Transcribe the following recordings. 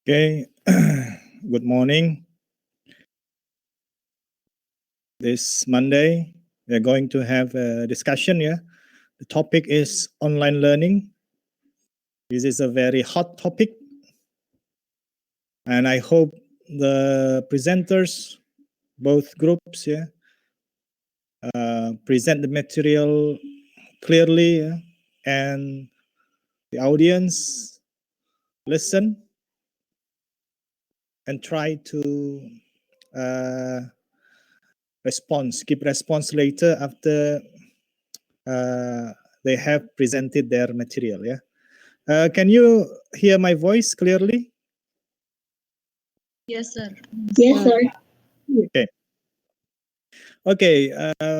Okay, good morning. This Monday, we're going to have a discussion here. The topic is online learning. This is a very hot topic, and I hope the presenters, both groups, present the material clearly, and the audience listen and try to give response later after they have presented their material. Can you hear my voice clearly? Yes, sir. Yes, sir. Okay. Okay.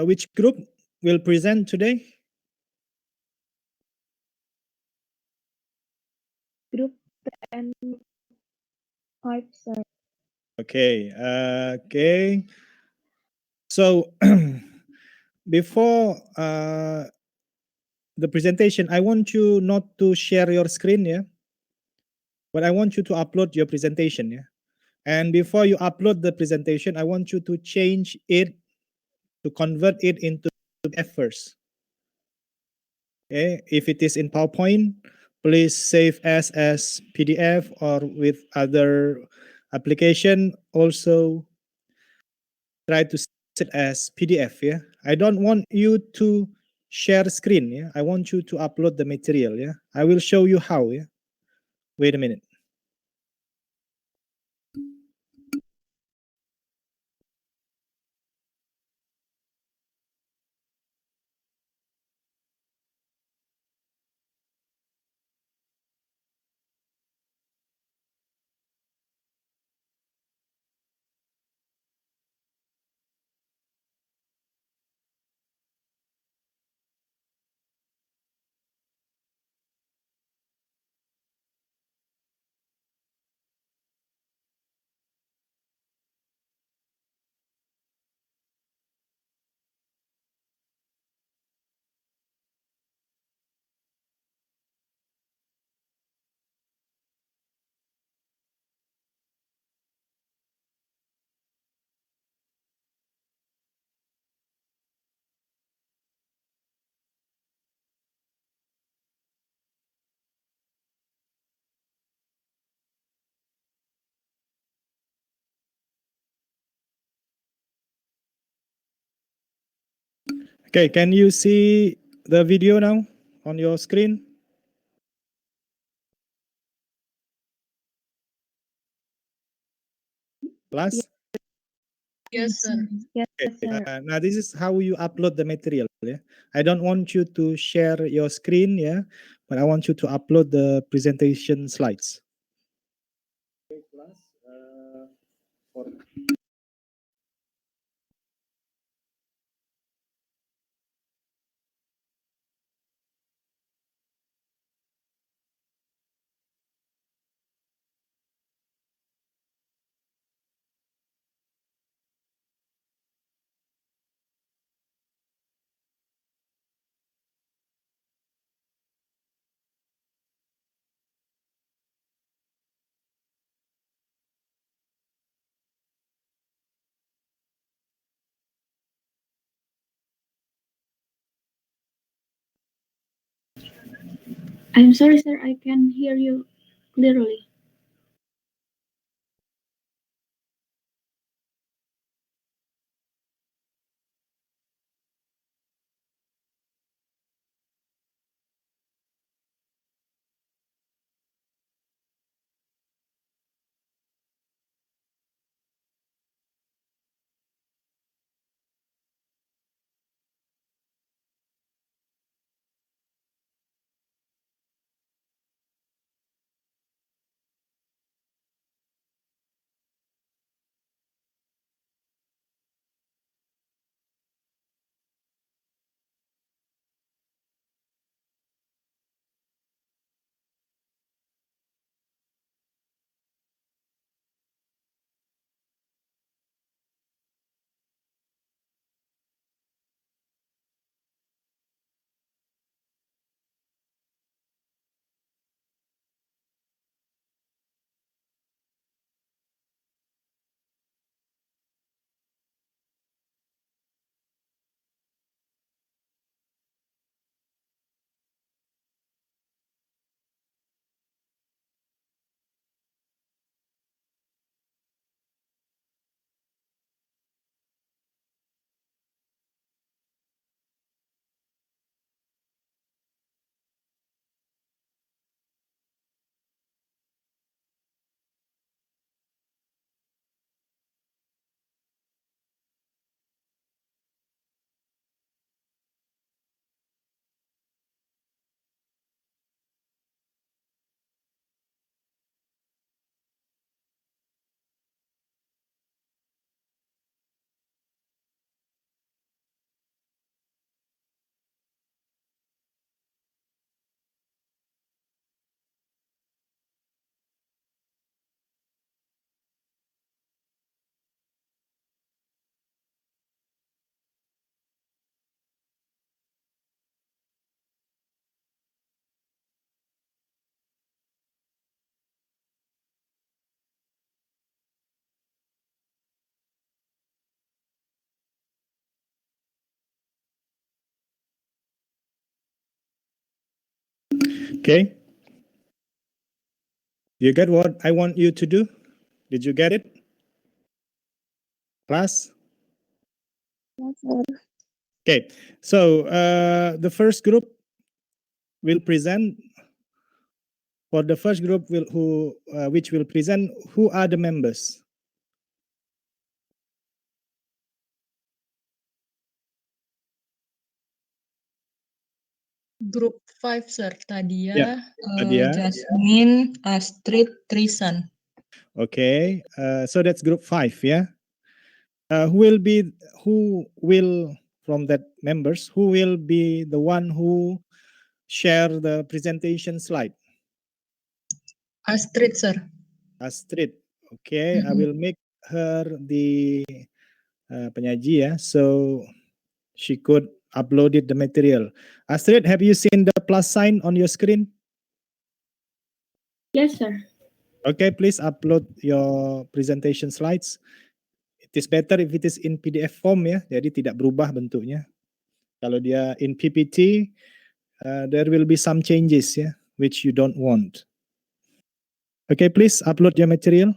Which group will present today? Group and 5, sir. Okay. Okay. So before the presentation, I want you not to share your screen, but I want you to upload your presentation, And before you upload the presentation, I want you to change it, to convert it into PDF first. Okay? If it is in PowerPoint, please save as PDF, or with other application, also try to set as PDF. I don't want you to share screen. I want you to upload the material. I will show you how. Wait a minute. Okay, can you see the video now on your screen? Class? Yes, sir. Yes, Okay. sir. Now this is how you upload the material. I don't want you to share your screen, but I want you to upload the presentation slides. Okay, class. For I'm sorry, sir. I can hear you clearly. Okay. You get what I want you to do? Did you get it? Class? Yes, sir. Okay. So the first group will present. For the first group, which will present, who are the members? Group 5, sir. Tadia, Yeah, Nadia. Jasmine, Astrid, Trisan. Okay. So that's group 5. Yeah. Who will from that members? Who will be the one who share the presentation slide? Astrid, sir. Astrid. Okay. I will make her the penyaji ya. So she could upload it the material. Astrid, have you seen the plus sign on your screen? Yes, sir. Okay, please upload your presentation slides. It is better if it is in PDF form ya, jadi tidak berubah bentuknya. Kalau dia in PPT, there will be some changes ya, which you don't want. Okay, please upload your material.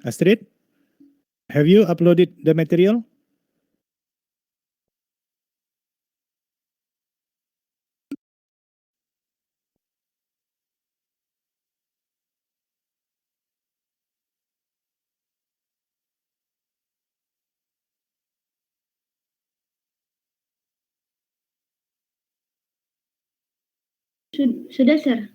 Astrid, have you uploaded the material? Sudah, sir.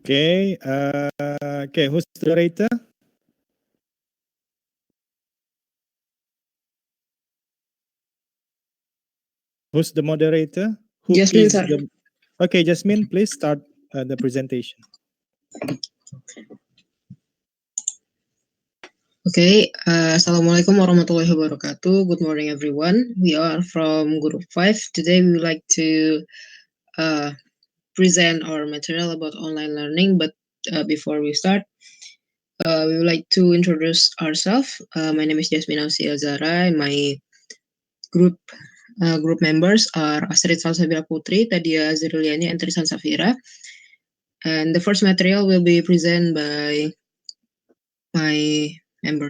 Okay, okay, who's the moderator? Who's the moderator? Who Jasmine, is sir. the... Okay, Jasmine, please start the presentation. Okay, Assalamualaikum warahmatullahi wabarakatuh. Good morning, everyone. We are from Group 5. Today, we would like to present our material about online learning. But before we start, we would like to introduce ourselves. My name is Jasmine Ausi Azara, and my group members are Astrid Salsabila Putri, Tadia Azriliani, and Trisan Safira. And the first material will be presented by my member.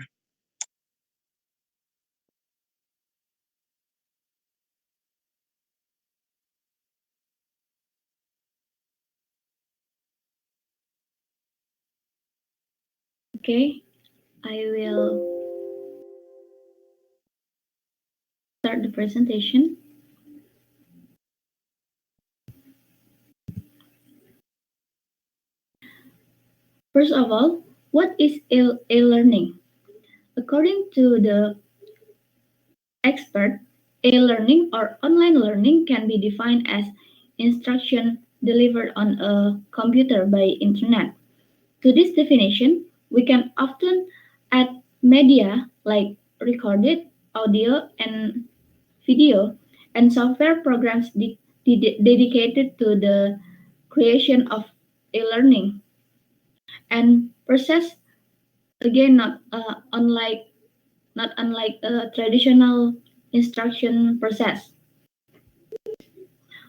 Okay, I will start the presentation. First of all, what is e-learning? According to the expert, e-learning or online learning can be defined as instruction delivered on a computer by internet. To this definition, we can often add media like recorded audio and video and software programs dedicated to the creation of e-learning and process again not unlike a traditional instruction process.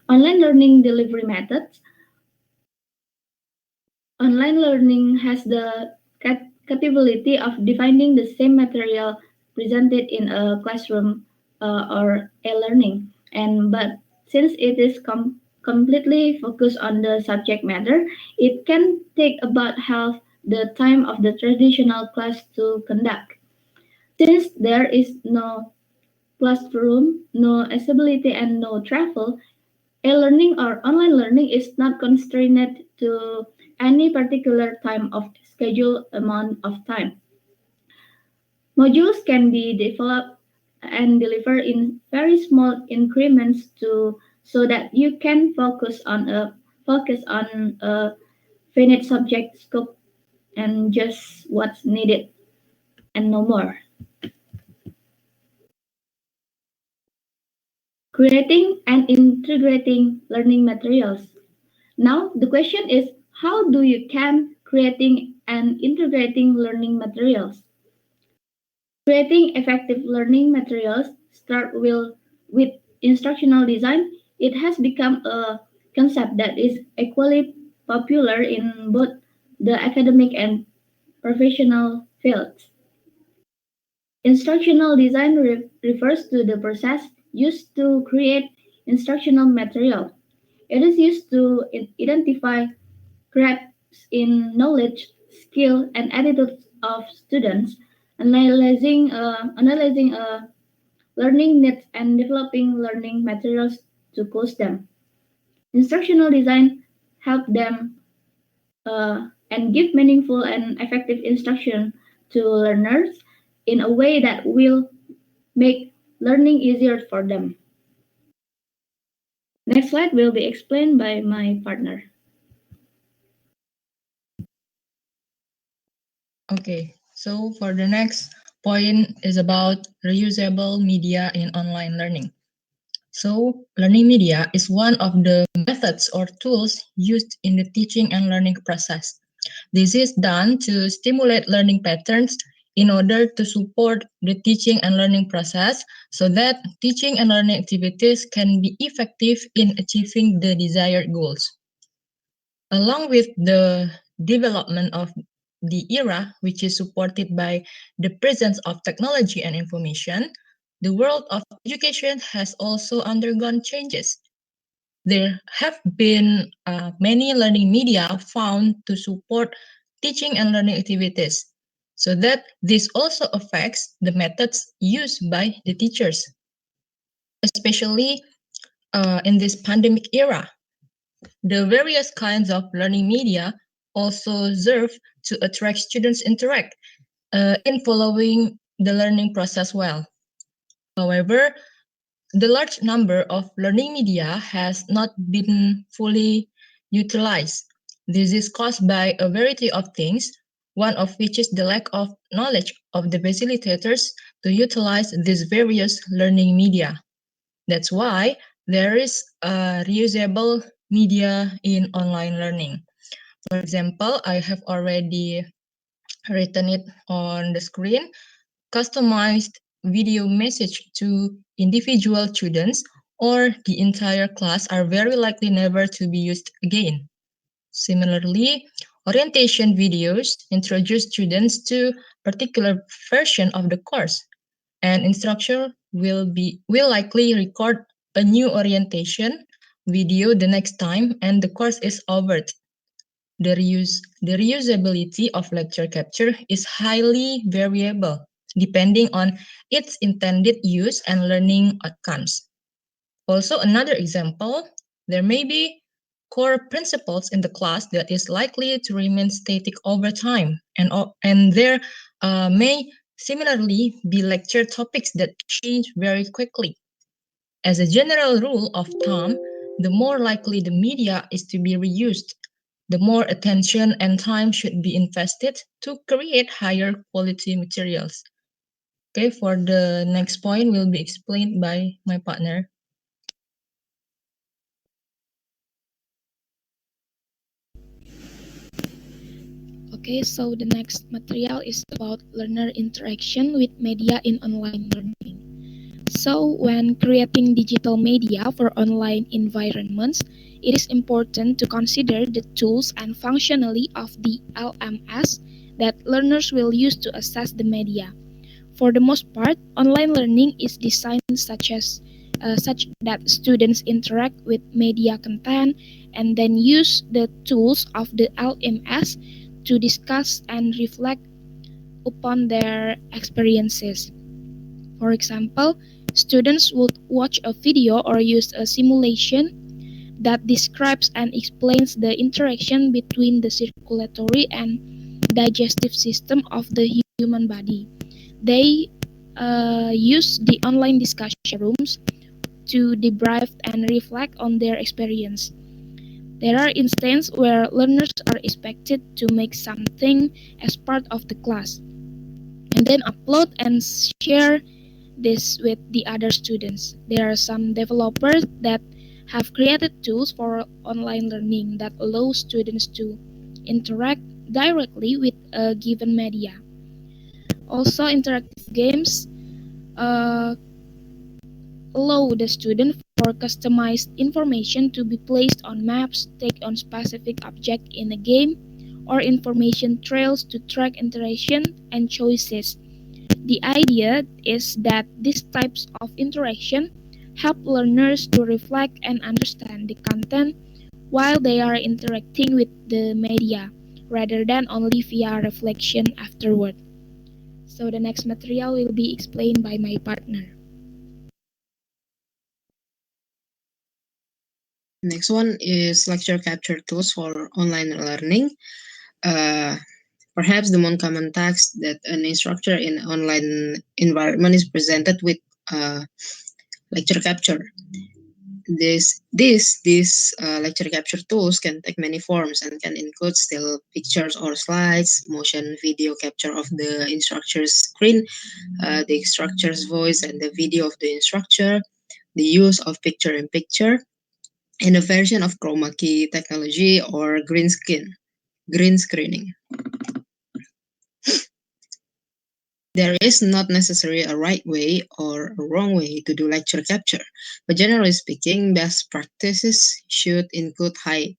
Online learning delivery methods. Online learning has the capability of defining the same material presented in a classroom or e-learning, and but since it is completely focused on the subject matter, it can take about half the time of the traditional class to conduct. Since there is no classroom, no accessibility, and no travel, e-learning or online learning is not constrained to any particular time of scheduled amount of time. Modules can be developed and deliver in very small increments so that you can focus on a finite subject scope and just what's needed and no more. Creating and integrating learning materials. Now the question is, how do you can creating and integrating learning materials? Creating effective learning materials start with instructional design. It has become a concept that is equally popular in both the academic and professional fields. Instructional design refers to the process used to create instructional material. It is used to identify gaps in knowledge, skill, and attitudes of students, analyzing learning needs and developing learning materials to coach them. Instructional design help them and give meaningful and effective instruction to learners in a way that will make learning easier for them. Next slide will be explained by my partner. Okay, so for the next point is about reusable media in online learning. So, learning media is one of the methods or tools used in the teaching and learning process. This is done to stimulate learning patterns in order to support the teaching and learning process so that teaching and learning activities can be effective in achieving the desired goals. Along with the development of the era, which is supported by the presence of technology and information, the world of education has also undergone changes. There have been many learning media found to support teaching and learning activities, so that this also affects the methods used by the teachers, especially in this pandemic era. The various kinds of learning media also serve to attract students interact in following the learning process well. However, the large number of learning media has not been fully utilized. This is caused by a variety of things, one of which is the lack of knowledge of the facilitators to utilize these various learning media. That's why there is a reusable media in online learning. For example, I have already written it on the screen. Customized video message to individual students or the entire class are very likely never to be used again. Similarly, orientation videos introduce students to particular version of the course. An instructor will likely record a new orientation video the next time and the course is over. The reusability of lecture capture is highly variable depending on its intended use and learning outcomes. Also, another example, there may be core principles in the class that is likely to remain static over time, and there may similarly be lecture topics that change very quickly. As a general rule of thumb, the more likely the media is to be reused, the more attention and time should be invested to create higher quality materials. Okay, for the next point will be explained by my partner. Okay, so the next material is about learner interaction with media in online learning. So, when creating digital media for online environments, it is important to consider the tools and functionality of the LMS that learners will use to access the media. For the most part, online learning is designed such that students interact with media content and then use the tools of the LMS to discuss and reflect upon their experiences. For example, students would watch a video or use a simulation that describes and explains the interaction between the circulatory and digestive system of the human body. They use the online discussion rooms to debrief and reflect on their experience. There are instances where learners are expected to make something as part of the class and then upload and share this with the other students. There are some developers that have created tools for online learning that allow students to interact directly with a given media. Also, interactive games uh, allow the student for customized information to be placed on maps, take on specific object in a game, or information trails to track interaction and choices. The idea is that these types of interaction help learners to reflect and understand the content while they are interacting with the media, rather than only via reflection afterward. So the next material will be explained by my partner. Next one is lecture capture tools for online learning. Uh, Perhaps the most common task that an instructor in online environment is presented with uh, lecture capture. These lecture capture tools can take many forms and can include still pictures or slides, motion video capture of the instructor's screen, the instructor's voice and the video of the instructor, the use of picture-in-picture, and a version of chroma key technology or green screening. There is not necessarily a right way or a wrong way to do lecture capture, but generally speaking, best practices should include high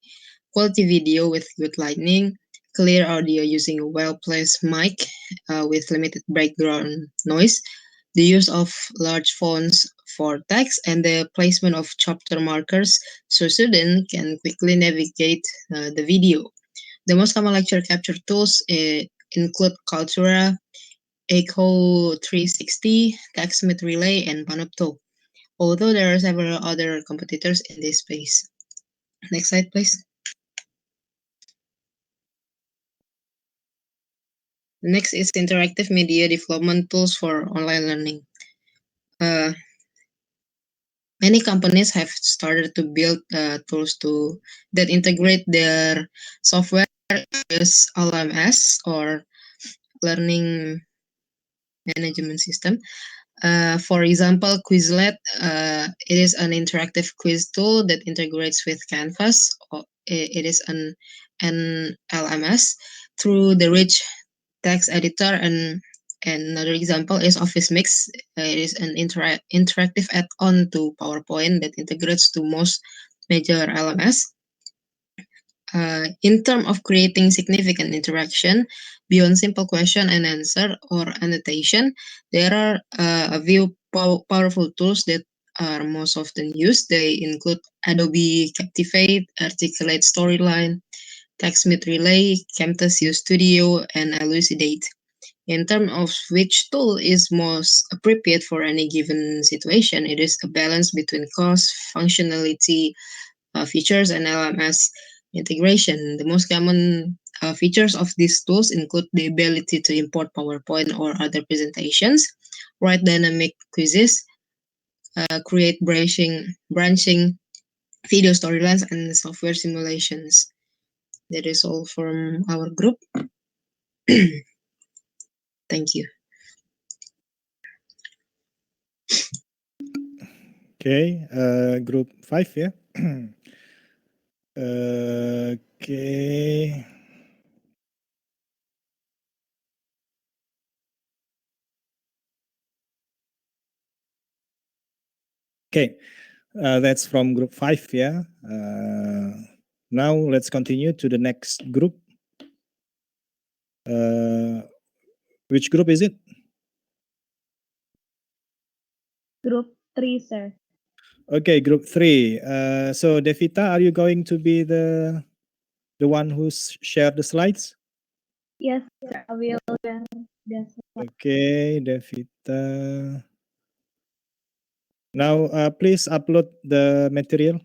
quality video with good lighting, clear audio using a well-placed mic with limited background noise, the use of large fonts for text, and the placement of chapter markers so students can quickly navigate the video. The most common lecture capture tools include Kaltura, Echo 360, TechSmith Relay, and Panopto, although there are several other competitors in this space. Next slide, please. Next is interactive media development tools for online learning. Uh, Many companies have started to build tools that integrate their software with LMS or learning management system. For example, Quizlet, it is an interactive quiz tool that integrates with Canvas. It is an LMS through the rich text editor, and another example is Office Mix. It is an interactive add-on to PowerPoint that integrates to most major LMS. In terms of creating significant interaction beyond simple question and answer or annotation, there are a few powerful tools that are most often used. They include Adobe Captivate, Articulate Storyline, TextMeet Relay, Camtasia Studio, and Elucidate. In terms of which tool is most appropriate for any given situation, it is a balance between cost, functionality, features, and LMS integration. The most common features of these tools include the ability to import PowerPoint or other presentations, write dynamic quizzes, create branching video storylines, and software simulations. That is all from our group. Thank you. Okay, group 5 ya. Okay. Okay, that's from group 5 ya. Now let's continue to the next group. Which group is it? Group 3, sir. Okay, group 3. So Devita, are you going to be the one who share the slides? Yes, sir. I will then. Yes. Okay, Devita. Now, please upload the material.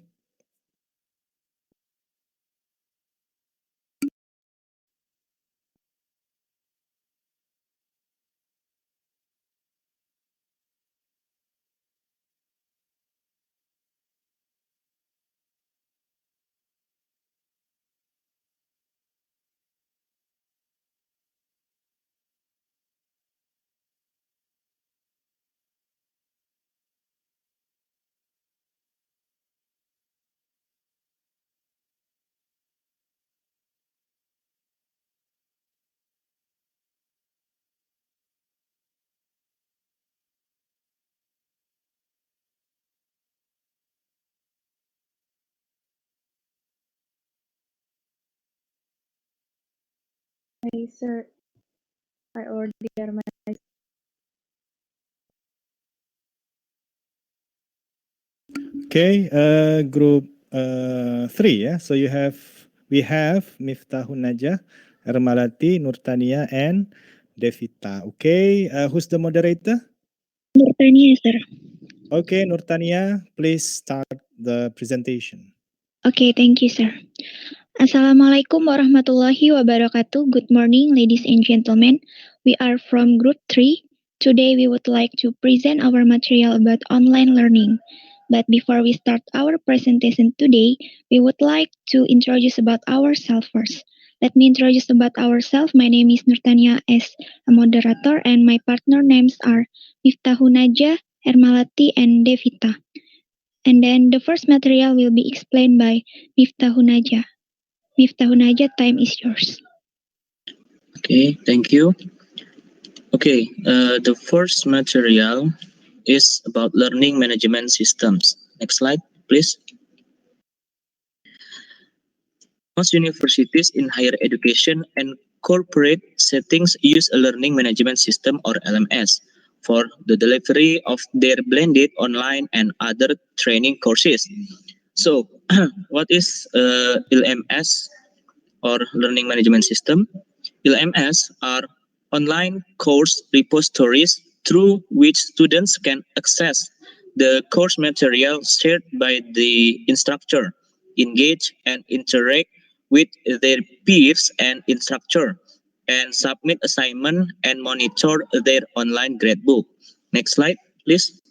Hi, sir. I order my Okay, group 3 ya. So we have Miftahun Najah, Ermalati, Nurtania, and Devita. Okay, who's the moderator? Nurtania, sir. Okay, Nurtania, please start the presentation. Okay, thank you, sir. Assalamualaikum warahmatullahi wabarakatuh. Good morning, ladies and gentlemen. We are from Group 3. Today, we would like to present our material about online learning. But before we start our presentation today, we would like to introduce about ourselves first. Let me introduce about ourselves. My name is Nurtania as a moderator, and my partner names are Miftahunajah, Hermalati, and Devita. And then the first material will be explained by Miftahunajah. Miftahunajah, time is yours. Okay, thank you. Okay, the first material is about learning management systems. Next slide, please. Most universities in higher education and corporate settings use a learning management system or LMS for the delivery of their blended online and other training courses. So, what is LMS or learning management system? LMS are online course repositories through which students can access the course material shared by the instructor, engage and interact with their peers and instructor, and submit assignment and monitor their online gradebook. Next slide, please.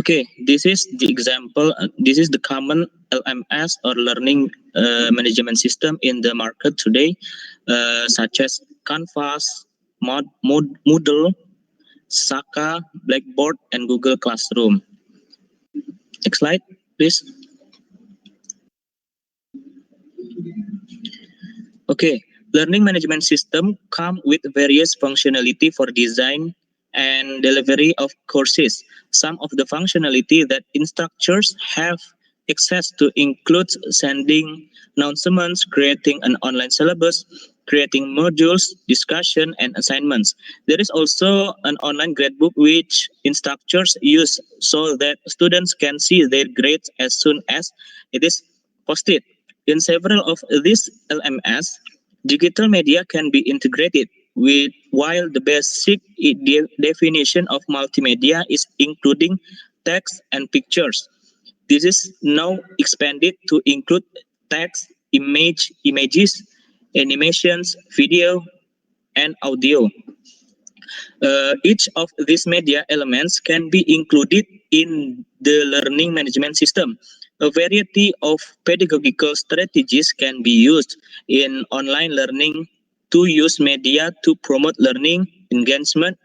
Okay, this is the example. This is the common LMS or learning management system in the market today, such as Canvas, Moodle, Saka, Blackboard, and Google Classroom. Next slide, please. Okay, learning management system come with various functionality for design and delivery of courses. Some of the functionality that instructors have access to includes sending announcements, creating an online syllabus, creating modules, discussion, and assignments. There is also an online gradebook which instructors use so that students can see their grades as soon as it is posted. In several of these LMS, digital media can be integrated with while the basic definition of multimedia is including text and pictures. This is now expanded to include text, images, animations, video, and audio. Each of these media elements can be included in the learning management system. A variety of pedagogical strategies can be used in online learning to use media to promote learning, engagement,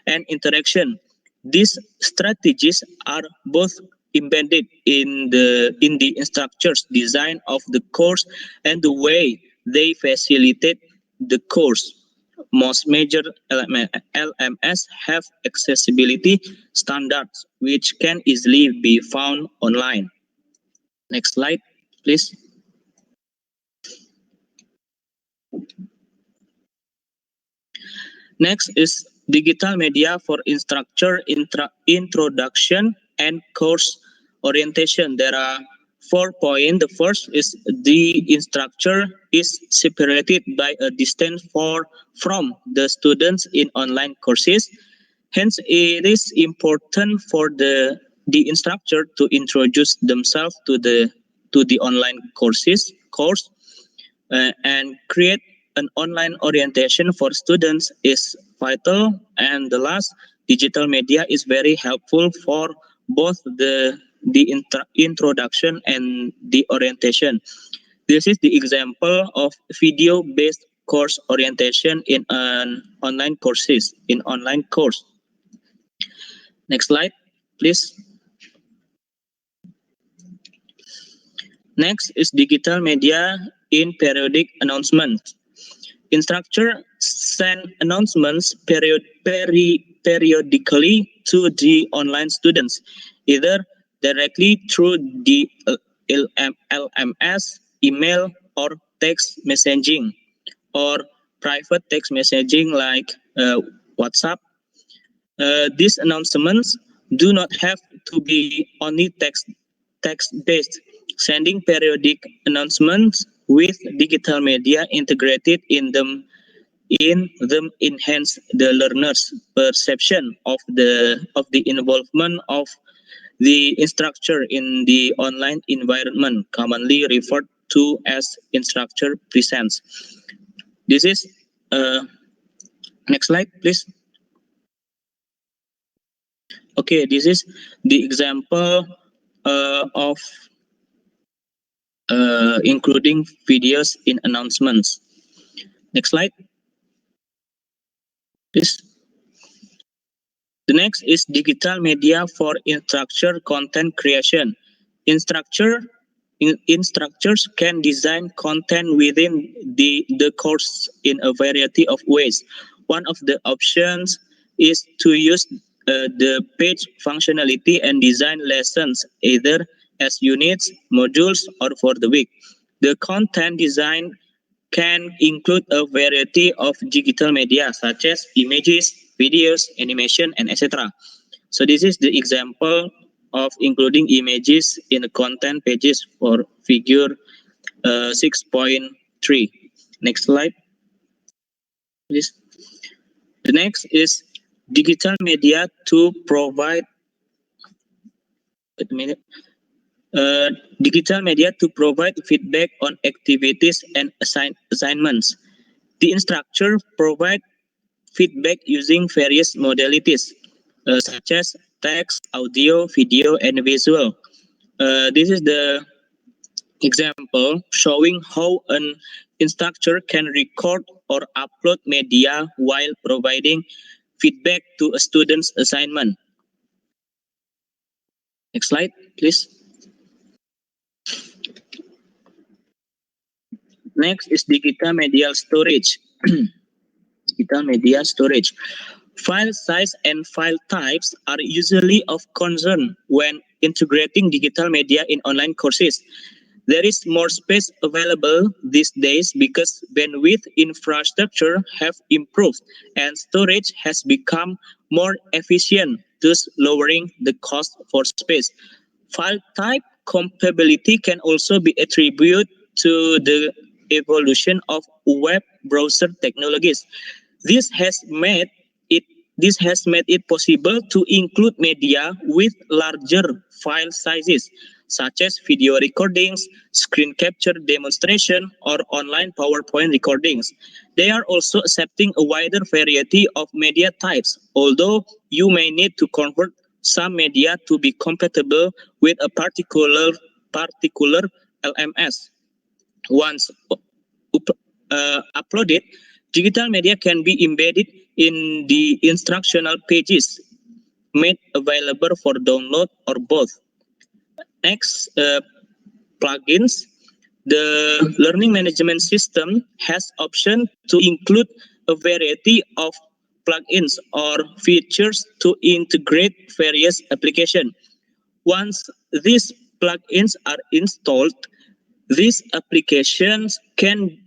and interaction. These strategies are both embedded in the instructor's design of the course and the way they facilitate the course. Most major LMS have accessibility standards which can easily be found online. Next slide, please. Next is digital media for instructor introduction and course orientation. There are 4 points. The first is the instructor is separated by a distance from the students in online courses. Hence, it is important for the instructor to introduce themselves to the online course and create an online orientation for students is vital. And the last, digital media is very helpful for both the introduction and the orientation. This is the example of video based course orientation in an online course. Next slide, please. Next is digital media in periodic announcements. Instructor send announcements periodically to the online students, either directly through the LMS email or text messaging, or private text messaging like WhatsApp. These announcements do not have to be only text based. Sending periodic announcements with digital media integrated in them enhance the learner's perception of the involvement of the instructor in the online environment, commonly referred to as instructor presence. This is next slide, please. Okay, this is the example of including videos in announcements. Next slide, please. The next is digital media for instructor content creation. Instructor Instructors can design content within the course in a variety of ways. One of the options is to use the page functionality and design lessons either as units, modules, or for the week. The content design can include a variety of digital media such as images, videos, animation, and etc. So this is the example of including images in the content pages for figure 6.3. Next slide, please. The next is digital media to provide. Wait a minute. Digital media to provide feedback on activities and assignments. The instructor provide feedback using various modalities such as text, audio, video, and visual. This is the example showing how an instructor can record or upload media while providing feedback to a student's assignment. Next slide, please. Next is digital media storage. Digital media storage. File size and file types are usually of concern when integrating digital media in online courses. There is more space available these days because bandwidth infrastructure have improved and storage has become more efficient, thus lowering the cost for space. File type compatibility can also be attributed to the evolution of web browser technologies. This has made it this has made it possible to include media with larger file sizes, such as video recordings, screen capture demonstration, or online PowerPoint recordings. They are also accepting a wider variety of media types, although you may need to convert some media to be compatible with a particular LMS. Once uploaded, digital media can be embedded in the instructional pages made available for download or both. Next, plugins. The learning management system has option to include a variety of plugins or features to integrate various applications. Once these plugins are installed, these applications can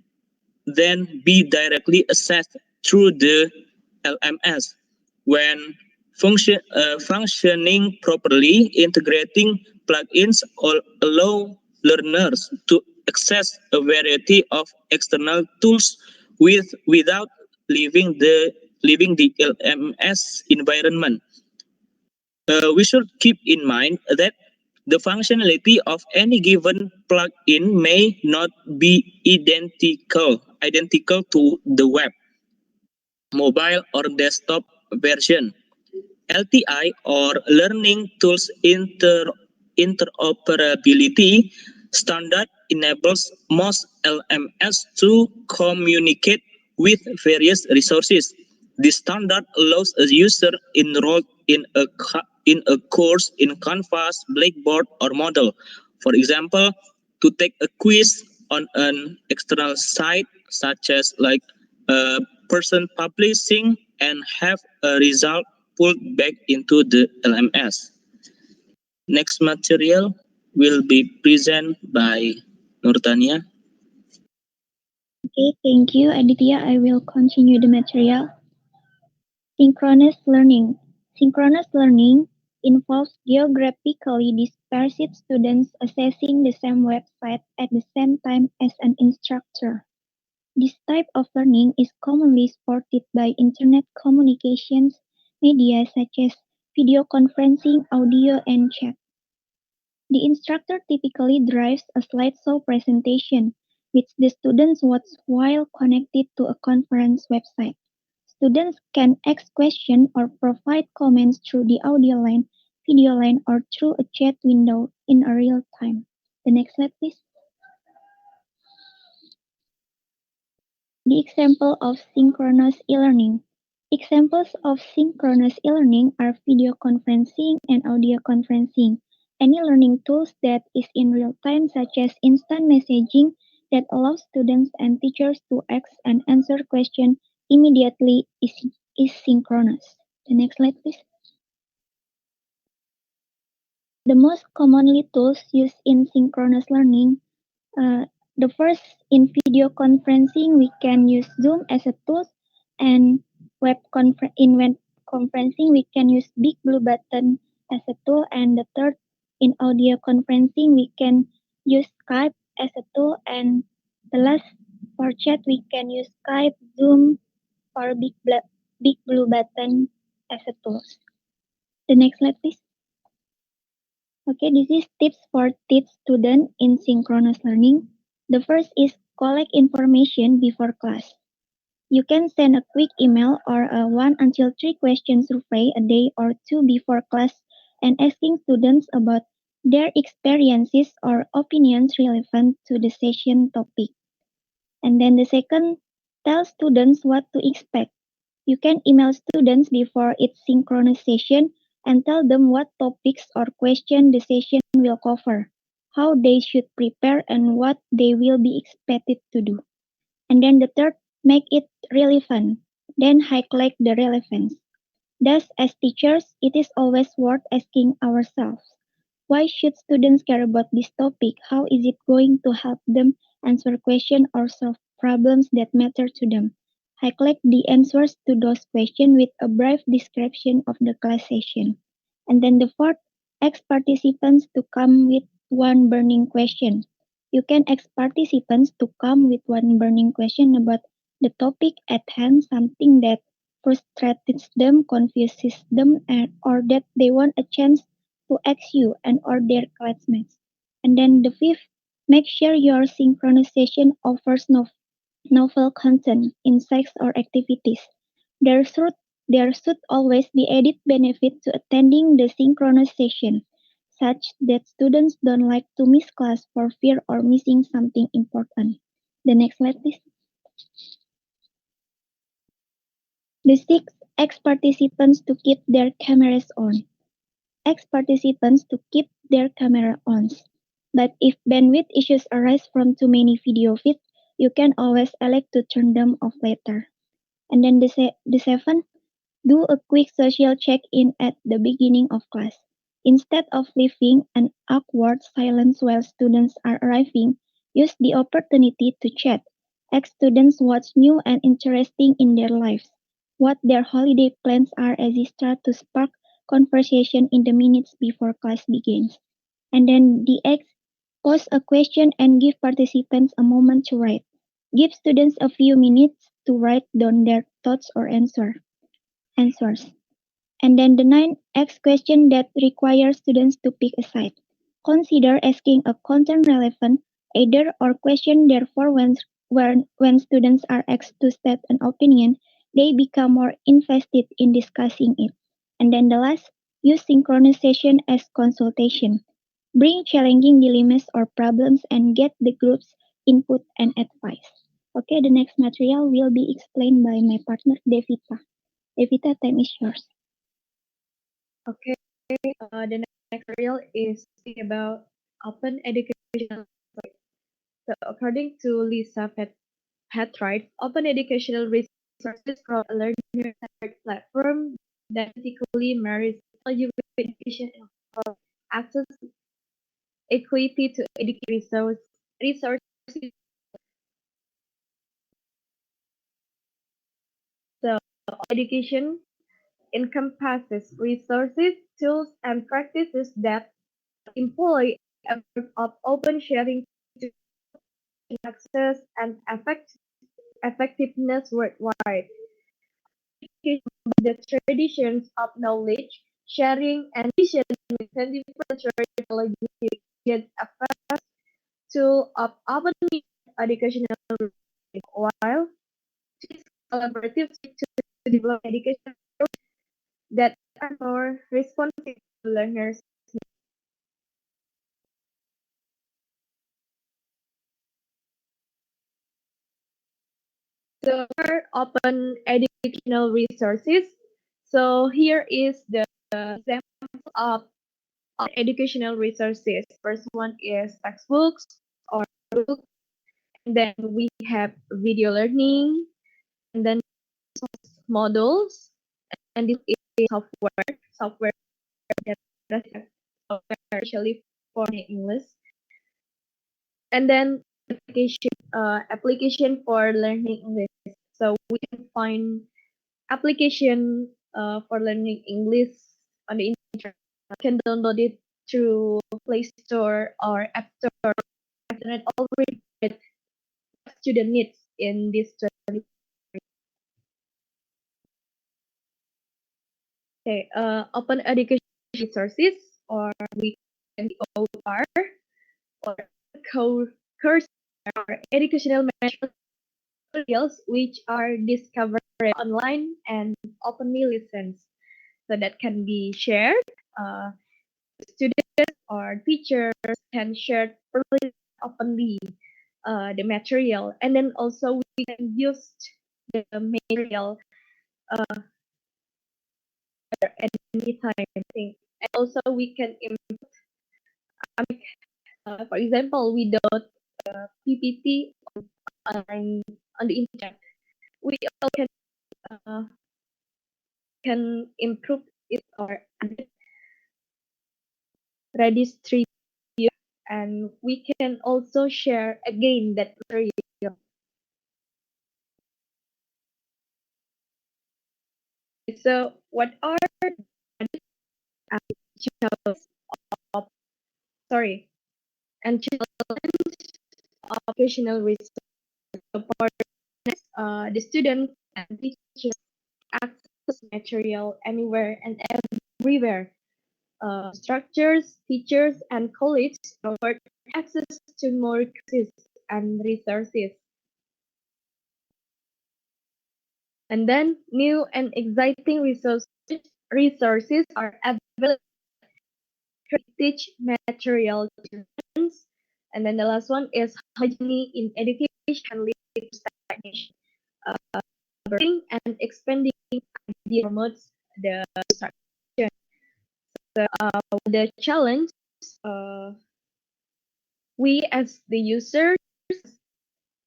then be directly accessed through the LMS. When functioning properly, integrating plugins allow learners to access a variety of external tools without leaving the LMS environment. We should keep in mind that the functionality of any given plugin may not be identical to the web, mobile, or desktop version. LTI or Learning Tools Interoperability Standard enables most LMS to communicate with various resources. This standard allows a user enrolled in a course in Canvas, Blackboard, or Moodle, for example, to take a quiz on an external site such as like person publishing and have a result pulled back into the LMS. Next material will be presented by Nurtania. Okay, thank you, Aditya. I will continue the material. Synchronous learning. Synchronous learning involves geographically dispersed students accessing the same website at the same time as an instructor. This type of learning is commonly supported by internet communications media such as video conferencing, audio, and chat. The instructor typically drives a slideshow presentation, which the students watch while connected to a conference website. Students can ask questions or provide comments through the audio line, video line, or through a chat window in a real time. The next slide, please. The example of synchronous e-learning. Examples of synchronous e-learning are video conferencing and audio conferencing. Any learning tools that is in real time such as instant messaging that allows students and teachers to ask and answer questions immediately is synchronous. The next slide please. The most commonly tools used in synchronous learning. The first, in video conferencing, we can use Zoom as a tool, and in web conferencing, we can use Big Blue Button as a tool, and the third, in audio conferencing, we can use Skype as a tool, and the last, for chat, we can use Skype, Zoom, or Big Blue Button as a tool. The next slide, please. Okay, this is tips for teach student in synchronous learning. The first is collect information before class. You can send a quick email or a 1 until 3 question survey a day or two before class and asking students about their experiences or opinions relevant to the session topic. And then the second, tell students what to expect. You can email students before its synchronous session and tell them what topics or questions the session will cover, how they should prepare, and what they will be expected to do. And then the third, make it relevant. Then highlight the relevance. Thus, as teachers, it is always worth asking ourselves, why should students care about this topic? How is it going to help them answer questions or solve problems that matter to them? Highlight the answers to those questions with a brief description of the class session. And then the fourth, ask participants to come with one burning question. You can ask participants to come with one burning question about the topic at hand, something that frustrates them, confuses them, or that they want a chance to ask you and or their classmates. And then the fifth, make sure your synchronization offers novel content, insights, or activities. There should, there should always be added benefit to attending the synchronous session, such that students don't like to miss class for fear or missing something important. The next slide, please. The sixth, ask participants to keep their cameras on. Ask participants to keep their camera on. But if bandwidth issues arise from too many video feeds, you can always elect to turn them off later. And then the seventh, do a quick social check-in at the beginning of class. Instead of leaving an awkward silence while students are arriving, use the opportunity to chat. Ask students what's new and interesting in their lives, what their holiday plans are as you start to spark conversation in the minutes before class begins. And then the X, pose a question and give participants a moment to write. Give students a few minutes to write down their thoughts or answers. And then the 9, ask question that require students to pick a side. Consider asking a content relevant either or question, therefore when students are asked to state an opinion, they become more invested in discussing it. And then the last, use synchronization as consultation. Bring challenging dilemmas or problems and get the group's input and advice. Okay, the next material will be explained by my partner Devita. Devita, time is yours. Okay, the next material is about open educational. So according to Lisa Petright, open educational resources from a learner-centered platform that basically marries technology with education and access equity to education resources resources. So education encompasses resources, tools, and practices that employ a group of open sharing to access and effectiveness worldwide. The traditions of knowledge sharing and vision within different technology get a first tool of open educational while collaborative to develop education that are more responsive to learners. So are open educational resources. So here is the example of educational resources. First one is textbooks or books. And then we have video learning, and then models, and this is software that software especially for English. And then application for learning English. So we can find application for learning English on the internet. You can download it through Play Store or App Store. Internet already get student needs in this 20. Okay, open education resources, or we can OR, or course or educational materials which are discovered online and openly licensed. So that can be shared. Students or teachers can share openly the material, and then also we can use the material at any time. I think, and also we can for example, we don't PPT on on the internet. We all uh, can improve it or redistribute, and we can also share again that material. So, what are challenges of sorry and challenge of educational research support the students and teachers access material anywhere and everywhere. Structures, teachers, and colleagues provide access to more courses and resources. And then new and exciting resources are available to teach material to students. And then the last one is hygiene in education can lead to stagnation. Learning and expanding idea promotes the instruction. The challenge, uh, we as the users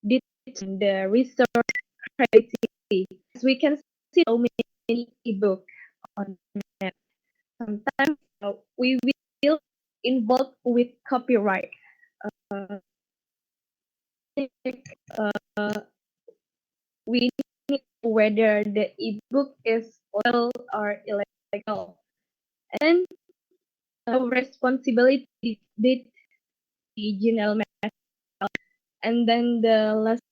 did the research creativity. As we can see so many ebook on the net. Sometimes we will involved with copyright. Uh, uh, we need whether the ebook is legal or illegal. And responsibility did the original material. And then the last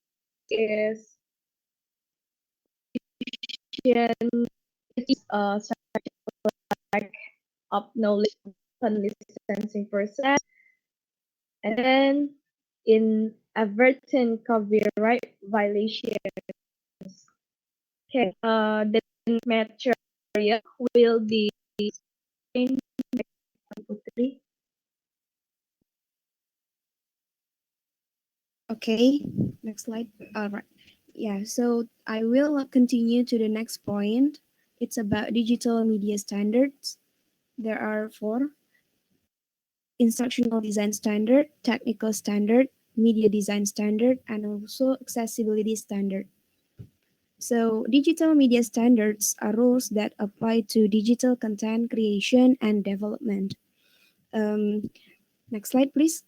is of knowledge and licensing process, and then in inadvertent copyright violations. Okay, the material will be in Putri. Okay, next slide. All right. Yeah, so I will continue to the next point. It's about digital media standards. There are four: instructional design standard, technical standard, media design standard, and also accessibility standard. So, digital media standards are rules that apply to digital content creation and development. Next slide, please.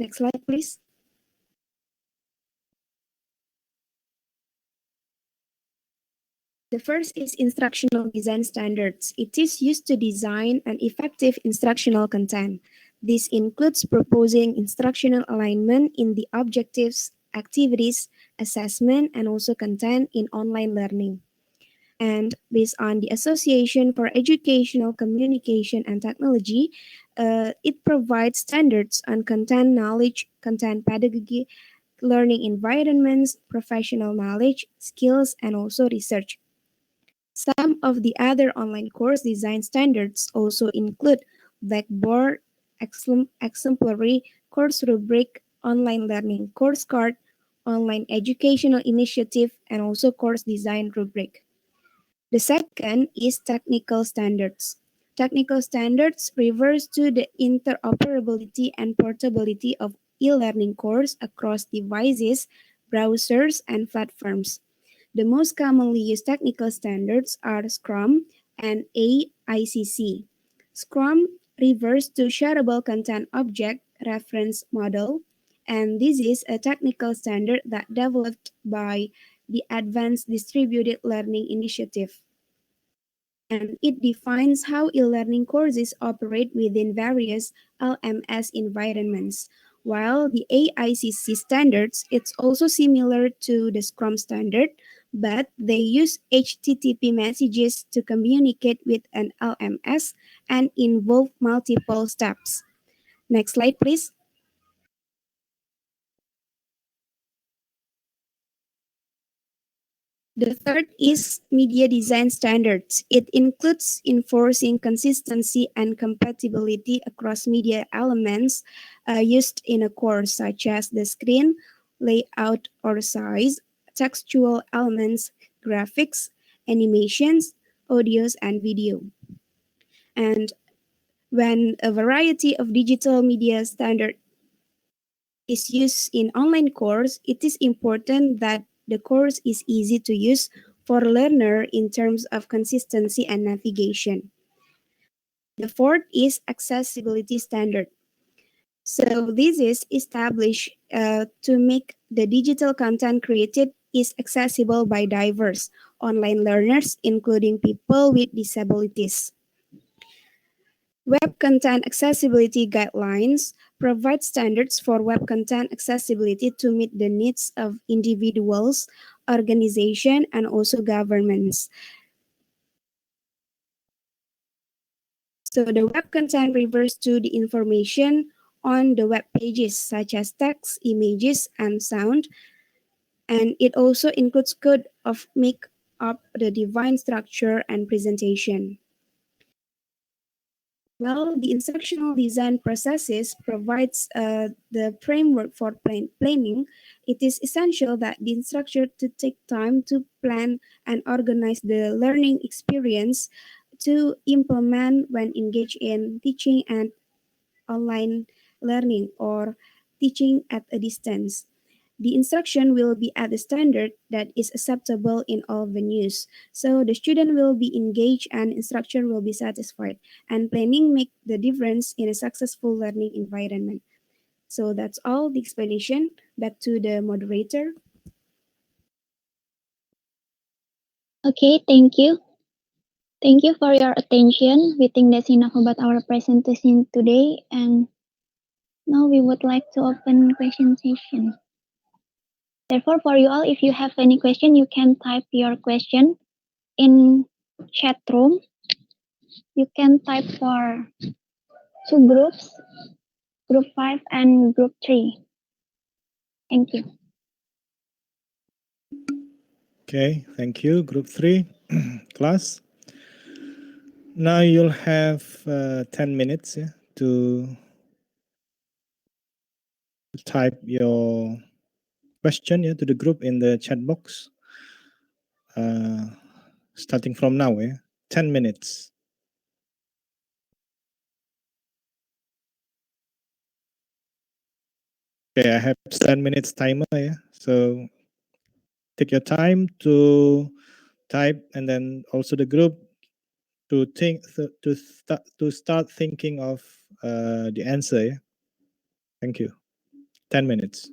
Next slide, please. The first is instructional design standards. It is used to design an effective instructional content. This includes proposing instructional alignment in the objectives, activities, assessment, and also content in online learning. And based on the Association for Educational Communication and Technology, it provides standards on content knowledge, content pedagogy, learning environments, professional knowledge, skills, and also research. Some of the other online course design standards also include Blackboard, exemplary course rubric, online learning course card, online educational initiative, and also course design rubric. The second is technical standards. Technical standards refers to the interoperability and portability of e-learning course across devices, browsers, and platforms. The most commonly used technical standards are Scrum and AICC. Scrum refers to Shareable Content Object Reference Model, and this is a technical standard that developed by the Advanced Distributed Learning Initiative. And it defines how e-learning courses operate within various LMS environments. While the AICC standards, it's also similar to the Scrum standard, but they use HTTP messages to communicate with an LMS and involve multiple steps. Next slide, please. The third is media design standards. It includes enforcing consistency and compatibility across media elements used in a course, such as the screen, layout or size, textual elements, graphics, animations, audios, and video. And when a variety of digital media standard is used in online course, it is important that the course is easy to use for learner in terms of consistency and navigation. The fourth is accessibility standard. So this is established to make the digital content created is accessible by diverse online learners, including people with disabilities. Web Content Accessibility Guidelines provide standards for web content accessibility to meet the needs of individuals, organizations, and also governments. So the web content refers to the information on the web pages, such as text, images, and sound, and it also includes code of make up the design structure and presentation. Well, the instructional design processes provides the framework for planning. It is essential that the instructor to take time to plan and organize the learning experience to implement when engaged in teaching and online learning or teaching at a distance. The instruction will be at a standard that is acceptable in all venues. So the student will be engaged and instructor will be satisfied. And planning make the difference in a successful learning environment. So that's all the explanation. Back to the moderator. Okay, thank you. Thank you for your attention. We think that's enough about our presentation today. And now we would like to open question session. Therefore, for you all, if you have any question, you can type your question in chat room. You can type for two groups, group 5 and group 3. Thank you. Okay, thank you, group 3 class. Now you'll have 10 minutes to type your question to the group in the chat box. Starting from now, 10 minutes. Okay, I have 10 minutes timer, so take your time to type, and then also the group to think to start thinking of the answer. Thank you. 10 minutes.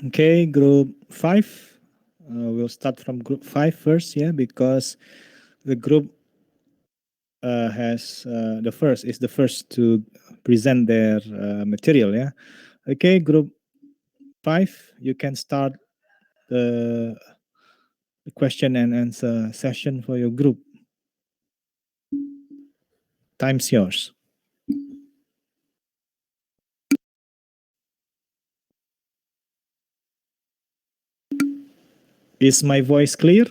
Okay, group 5. We'll start from group 5 first, yeah, because the group has the first to present their material, yeah. Okay, group 5, you can start the question and answer session for your group. Time's yours. Is my voice clear?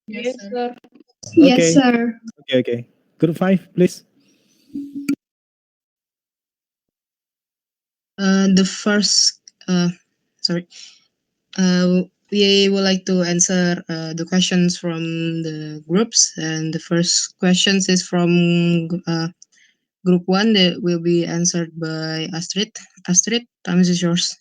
Yes, sir. Yes, Okay. sir. Okay. Group 5, please. The first, sorry. We would like to answer the questions from the groups, and the first questions is from group 1 that will be answered by Astrid. Astrid, time is yours.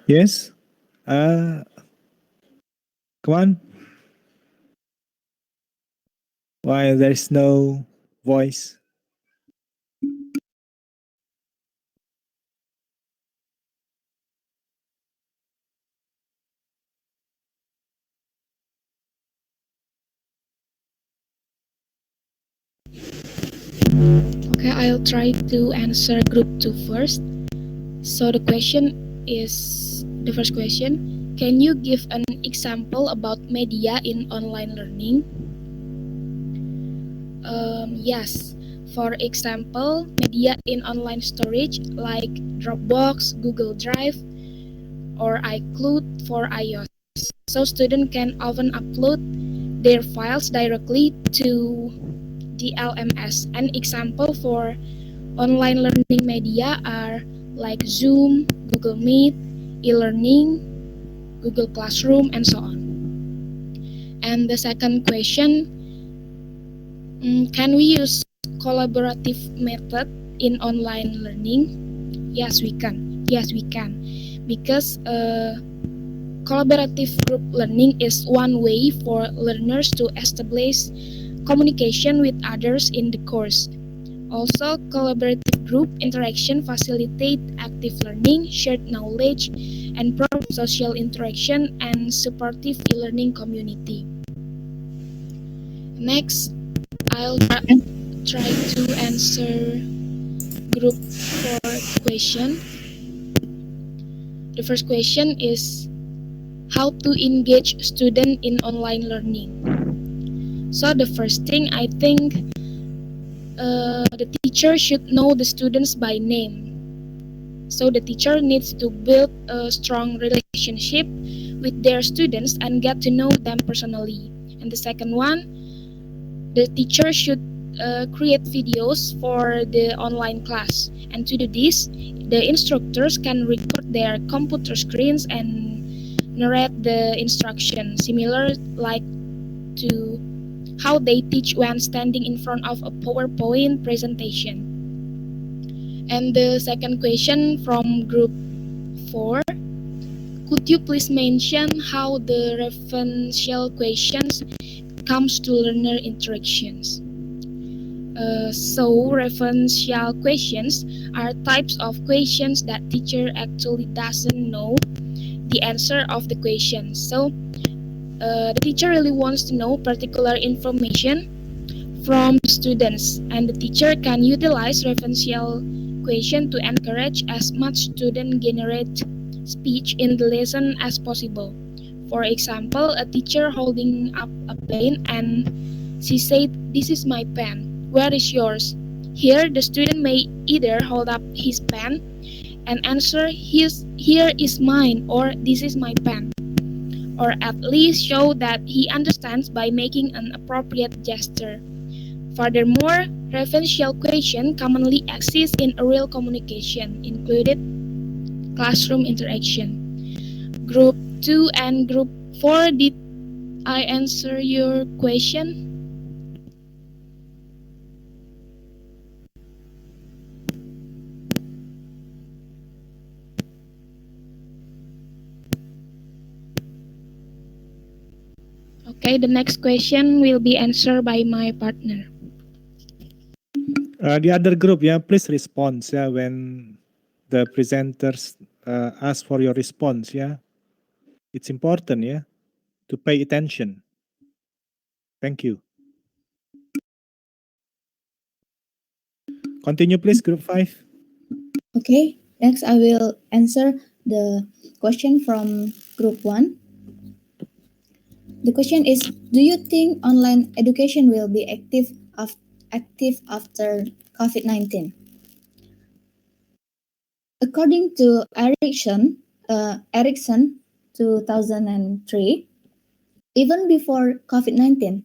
Yes. Come on. Why there's no voice? Okay, I'll try to answer group 2 first. So the first question, can you give an example about media in online learning? Yes. For example, media in online storage like Dropbox, Google Drive, or iCloud for iOS. So students can often upload their files directly to the LMS. An example for online learning media are like Zoom, Google Meet, e-learning, Google Classroom, and so on. And the second question, can we use collaborative method in online learning? Yes, we can. Because collaborative group learning is one way for learners to establish communication with others in the course. Also, collaborative group interaction facilitate active learning, shared knowledge, and promote social interaction and supportive e-learning community. Next, I'll try to answer group 4 question. The first question is how to engage student in online learning. So the first thing, I think the teacher should know the students by name. So the teacher needs to build a strong relationship with their students and get to know them personally. And the second one, the teacher should create videos for the online class. And to do this, the instructors can record their computer screens and narrate the instruction, similar like to how they teach when standing in front of a PowerPoint presentation. And the second question from group 4, could you please mention how the referential questions comes to learner interactions? So referential questions are types of questions that teacher actually doesn't know the answer of the question. So the teacher really wants to know particular information from students, and the teacher can utilize referential question to encourage as much student generate speech in the lesson as possible. For example, a teacher holding up a pen and she said, "This is my pen. Where is yours?" Here, the student may either hold up his pen and answer, "Here is mine," or "This is my pen," or at least show that he understands by making an appropriate gesture. Furthermore, referential question commonly exist in oral communication, included classroom interaction. Group 2 and Group 4, did I answer your question? Okay, the next question will be answered by my partner. The other group, yeah, please respond, yeah, when the presenters ask for your response, yeah. It's important, yeah, to pay attention. Thank you. Continue, please, group 5. Okay, next I will answer the question from group 1. The question is, do you think online education will be active after COVID-19? According to Erickson 2003, even before COVID-19,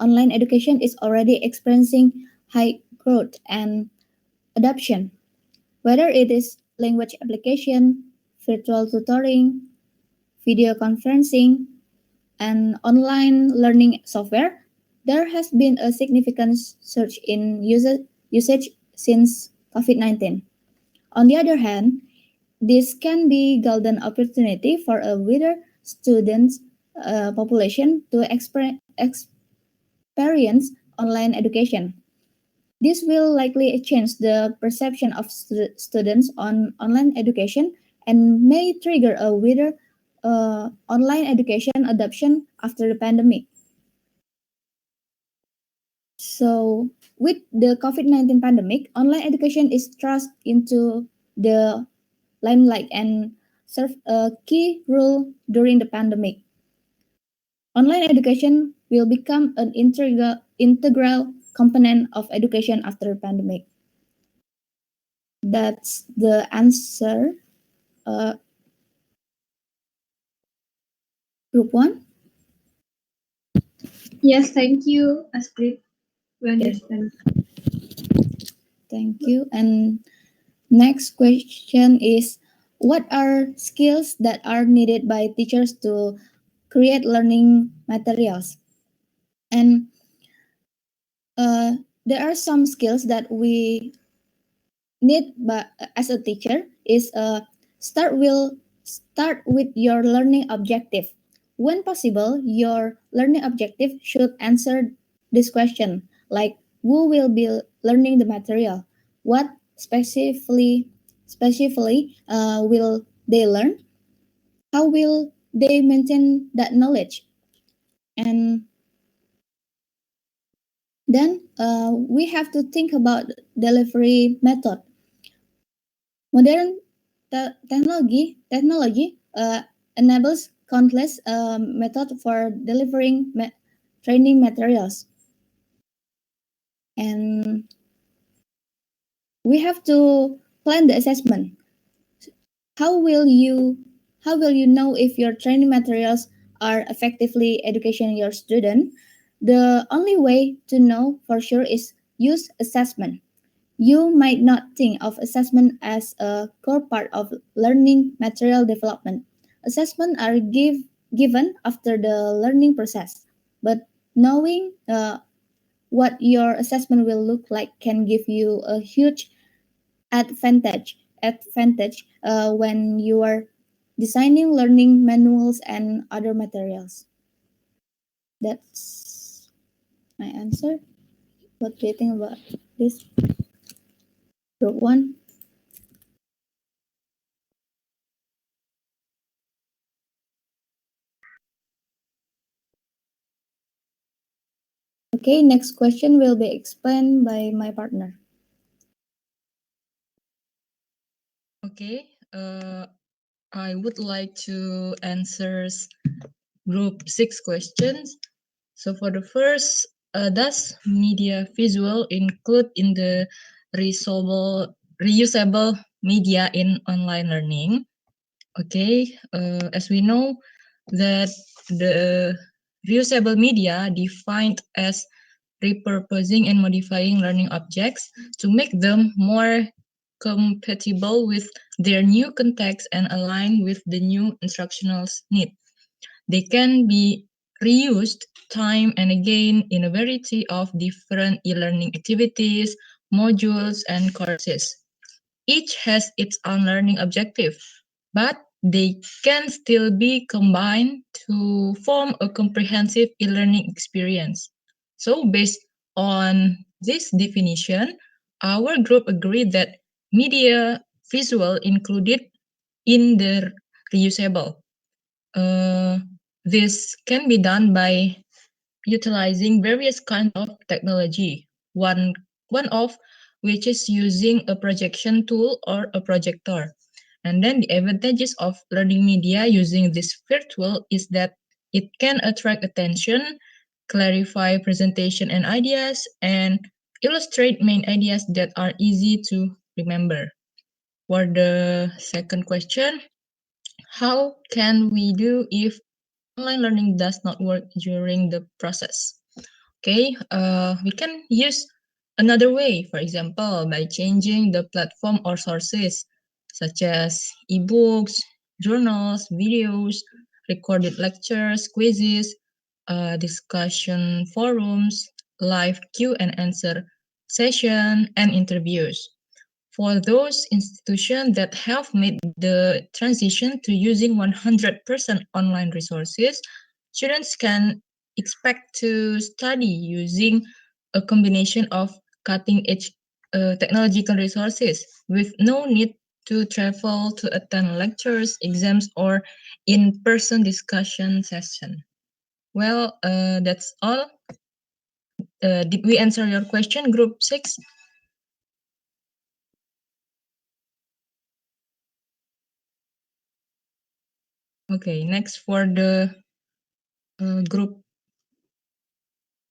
online education is already experiencing high growth and adoption, whether it is language application, virtual tutoring, video conferencing, and online learning software. There has been a significant surge in usage since COVID-19. On the other hand, this can be golden opportunity for a wider student population to experience online education. This will likely change the perception of students on online education and may trigger a wider online education adoption after the pandemic. So, with the COVID-19 pandemic, online education is thrust into the limelight and served a key role during the pandemic. Online education will become an integral component of education after the pandemic. That's the answer. Group 1. Yes, thank you, Astrid. We understand. Thank you. And next question is, what are skills that are needed by teachers to create learning materials? And there are some skills that we need as a teacher is start with your learning objective. When possible, your learning objective should answer this question, like who will be learning the material, what specifically will they learn, how will they maintain that knowledge, and then we have to think about delivery method. Modern technology enables countless methods for delivering training materials, and we have to plan the assessment. How will you know if your training materials are effectively educating your student? The only way to know for sure is use assessment. You might not think of assessment as a core part of learning material development. Assessments are given after the learning process, but knowing what your assessment will look like can give you a huge advantage when you are designing learning manuals and other materials. That's my answer. What do you think about this? Group 1. Okay, next question will be explained by my partner. Okay, I would like to answer group 6 questions. So for the first, does media visual include in the reusable media in online learning? Okay, as we know that the reusable media defined as repurposing and modifying learning objects to make them more compatible with their new context and align with the new instructional need. They can be reused time and again in a variety of different e-learning activities, modules, and courses. Each has its own learning objective, but they can still be combined to form a comprehensive e-learning experience. So, based on this definition, our group agreed that media visual included in the reusable. Uh, this can be done by utilizing various kinds of technology. One of which is using a projection tool or a projector. And then the advantages of learning media using this virtual is that it can attract attention, clarify presentation and ideas, and illustrate main ideas that are easy to remember. For the second question, how can we do if online learning does not work during the process? Okay, we can use another way, for example, by changing the platform or sources, such as ebooks, journals, videos, recorded lectures, quizzes, discussion forums, live Q and answer session, and interviews. For those institutions that have made the transition to using 100% online resources, students can expect to study using a combination of cutting-edge technological resources with no need to travel to attend lectures, exams, or in-person discussion session. Well, that's all. Did we answer your question, Group 6? Okay, next for the group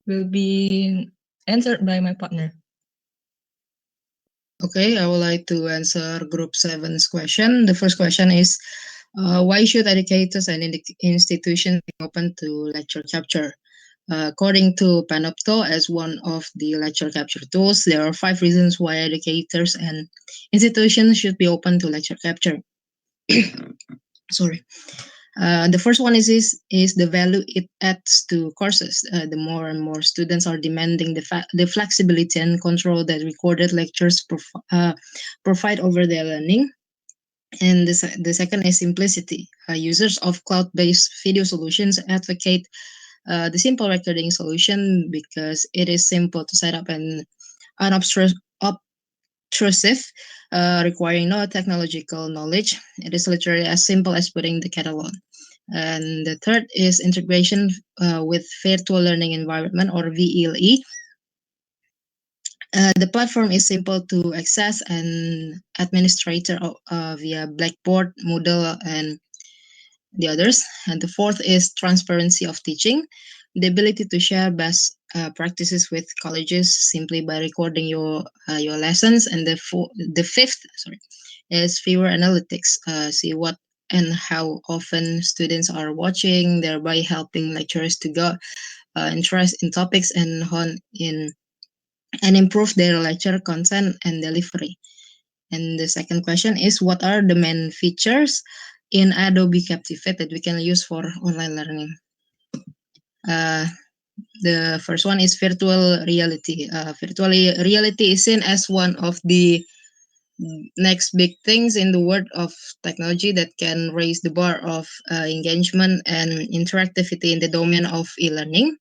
will be answered by my partner. Okay, I would like to answer Group 7's question. The first question is, why should educators and institutions be open to lecture capture? According to Panopto, as one of the lecture capture tools, there are 5 reasons why educators and institutions should be open to lecture capture. Sorry. The first one is the value it adds to courses. The more and more students are demanding the flexibility and control that recorded lectures provide over their learning. And the second is simplicity. Users of cloud-based video solutions advocate the simple recording solution because it is simple to set up and unobtrusive, requiring no technological knowledge. It is literally as simple as putting the kettle on. And the third is integration with virtual learning environment or VLE. The platform is simple to access and administrator via Blackboard, Moodle, and the others. And the fourth is transparency of teaching, the ability to share best practices with colleges simply by recording your lessons. And the fifth, is fewer analytics. See what and how often students are watching, thereby helping lecturers to go interest in topics and hone in and improve their lecture content and delivery. And the second question is, what are the main features in Adobe Captivate that we can use for online learning? The first one is virtual reality. Virtual reality is seen as one of the next big things in the world of technology that can raise the bar of engagement and interactivity in the domain of e-learning.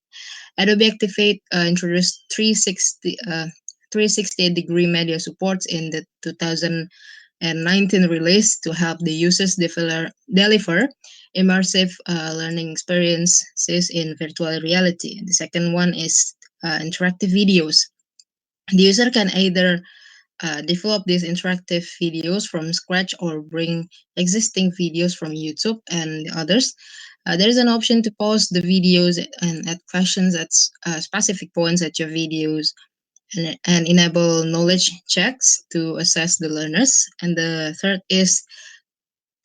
Adobe Activate introduced 360-degree media supports in the 2019 release to help the users deliver immersive learning experiences in virtual reality. The second one is interactive videos. The user can either develop these interactive videos from scratch or bring existing videos from YouTube and others. There is an option to pause the videos and add questions at specific points at your videos and enable knowledge checks to assess the learners. And the third is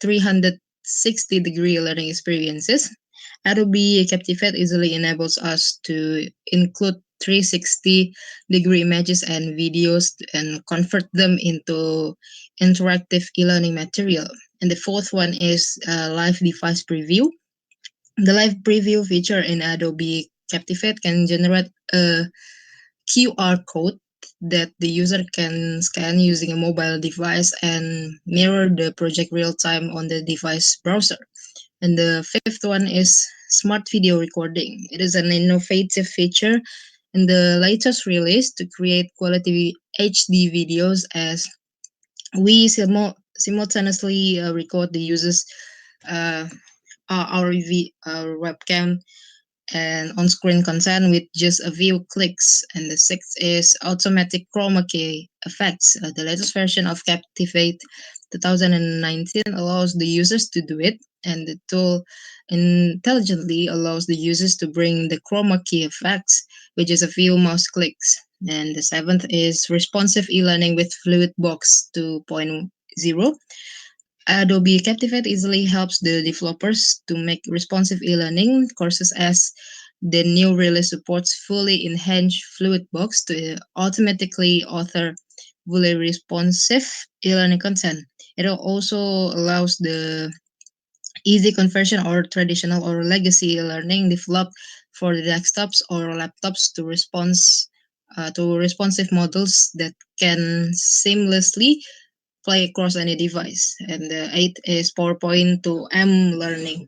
360-degree learning experiences. Adobe Captivate easily enables us to include 360-degree images and videos and convert them into interactive e-learning material. And the fourth one is live device preview. The live preview feature in Adobe Captivate can generate a QR code that the user can scan using a mobile device and mirror the project real time on the device browser. And the fifth one is smart video recording. It is an innovative feature in the latest release to create quality HD videos as we simultaneously record the users uh, our webcam and on-screen content with just a few clicks. And the sixth is automatic chroma key effects. The latest version of Captivate 2019 allows the users to do it, and the tool intelligently allows the users to bring the chroma key effects with just a few mouse clicks. And the seventh is responsive e-learning with Fluidbox 2.0. Adobe Captivate easily helps the developers to make responsive e-learning courses as the new release supports fully enhanced Fluidbox to automatically author fully responsive e-learning content. It also allows the easy conversion or traditional or legacy learning developed for the desktops or laptops to responsive models that can seamlessly play across any device. And the eighth is PowerPoint to M learning.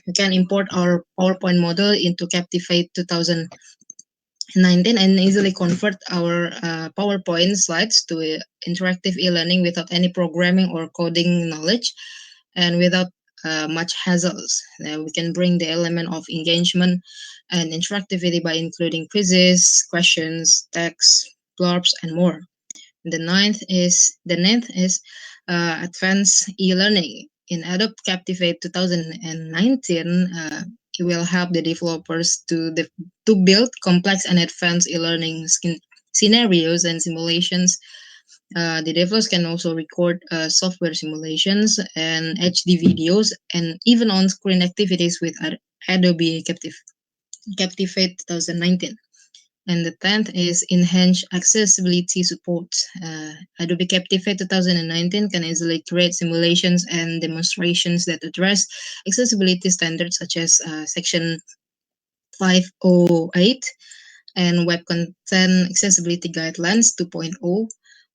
We can import our PowerPoint model into Captivate 2019 and easily convert our PowerPoint slides to interactive e-learning without any programming or coding knowledge and without much hassles. We can bring the element of engagement and interactivity by including quizzes, questions, text, blurbs, and more. The ninth is advanced e-learning. In Adobe Captivate 2019, it will help the developers to build complex and advanced e-learning scenarios and simulations. The developers can also record software simulations and HD videos and even on-screen activities with Adobe Captivate 2019. And the 10th is enhanced accessibility support. Adobe Captivate 2019 can easily create simulations and demonstrations that address accessibility standards such as Section 508 and Web Content Accessibility Guidelines 2.0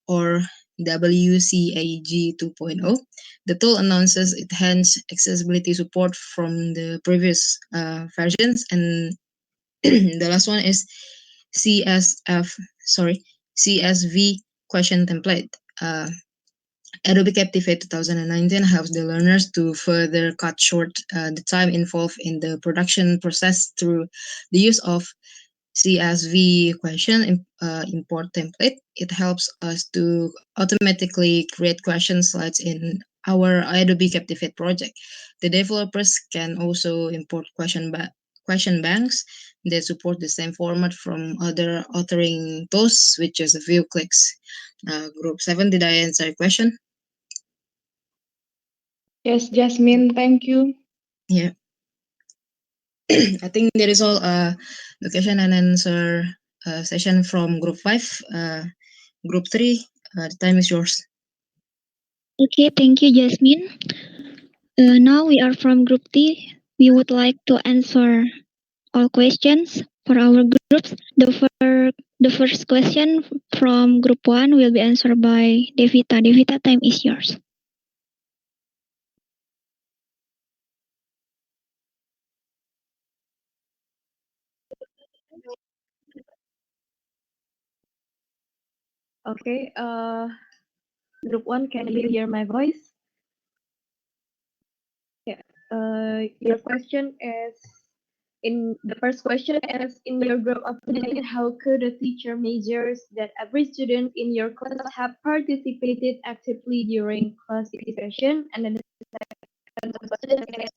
or WCAG 2.0. The tool announces enhanced accessibility support from the previous versions, and the last one is CSF, sorry, CSV question template. Adobe Captivate 2019 helps the learners to further cut short the time involved in the production process through the use of CSV question import template. It helps us to automatically create question slides in our Adobe Captivate project. The developers can also import question banks that support the same format from other authoring tools with just a few clicks. Group 7, did I answer your question? Yes, Jasmine, thank you. Yeah. I think that is all the question and answer session from group 5. Group 3, the time is yours. Okay, thank you, Jasmine. Now we are from Group T. We would like to answer all questions for our groups. The first question from Group 1 will be answered by Devita. Devita, time is yours. Okay, group 1, can you hear my voice? Yeah. Your question is the first question is in your group of students, how could a teacher measures that every student in your class have participated actively during class session? And then the second question is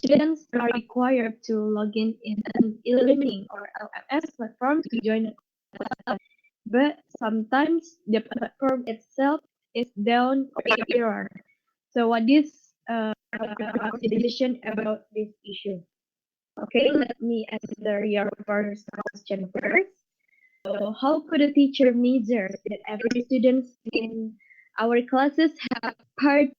students are required to log in an e-learning or LMS platform to join a class, but sometimes the platform itself is down or error. So what is your decision about this issue? Okay, let me answer your first question first. So, how could a teacher measure that every student in our classes have participated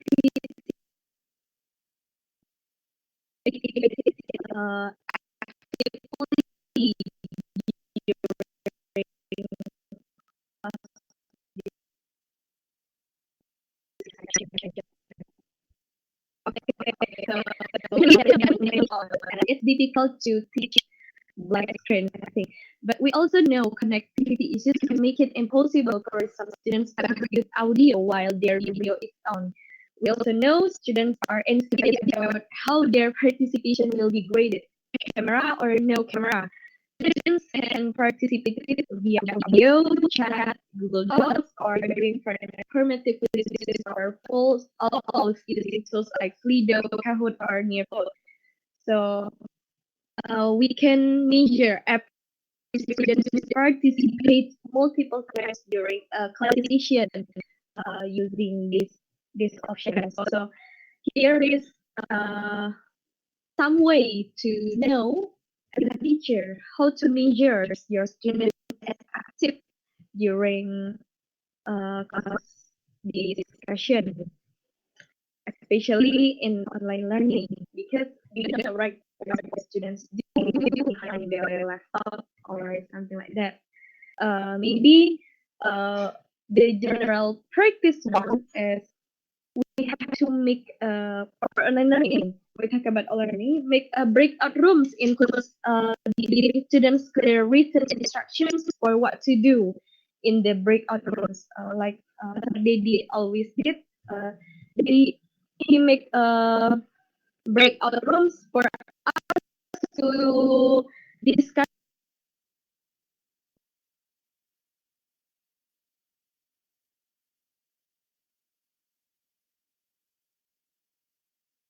actively during class? It's difficult to teach black screen, I think. But we also know connectivity issues can make it impossible for some students to have good audio while their video is on. We also know students are insecure about how their participation will be graded, camera or no camera. Students can participate via video, chat, Google Docs, or during formative quizzes or polls, all polls using tools like Slido, Kahoot, or Nearpod. So we can measure every student participate multiple times during a class session using this option. So here is uh, some way to know as a teacher how to measure your students as active during class discussion, especially in online learning, because you know, right, what the students do behind their laptop or something like that. Maybe the general practice one is we have to make for online learning. We talk about online learning, make breakout rooms include giving students clear written instructions for what to do in the breakout rooms. Like they did always did. Uh, they he make breakout rooms for us to discuss.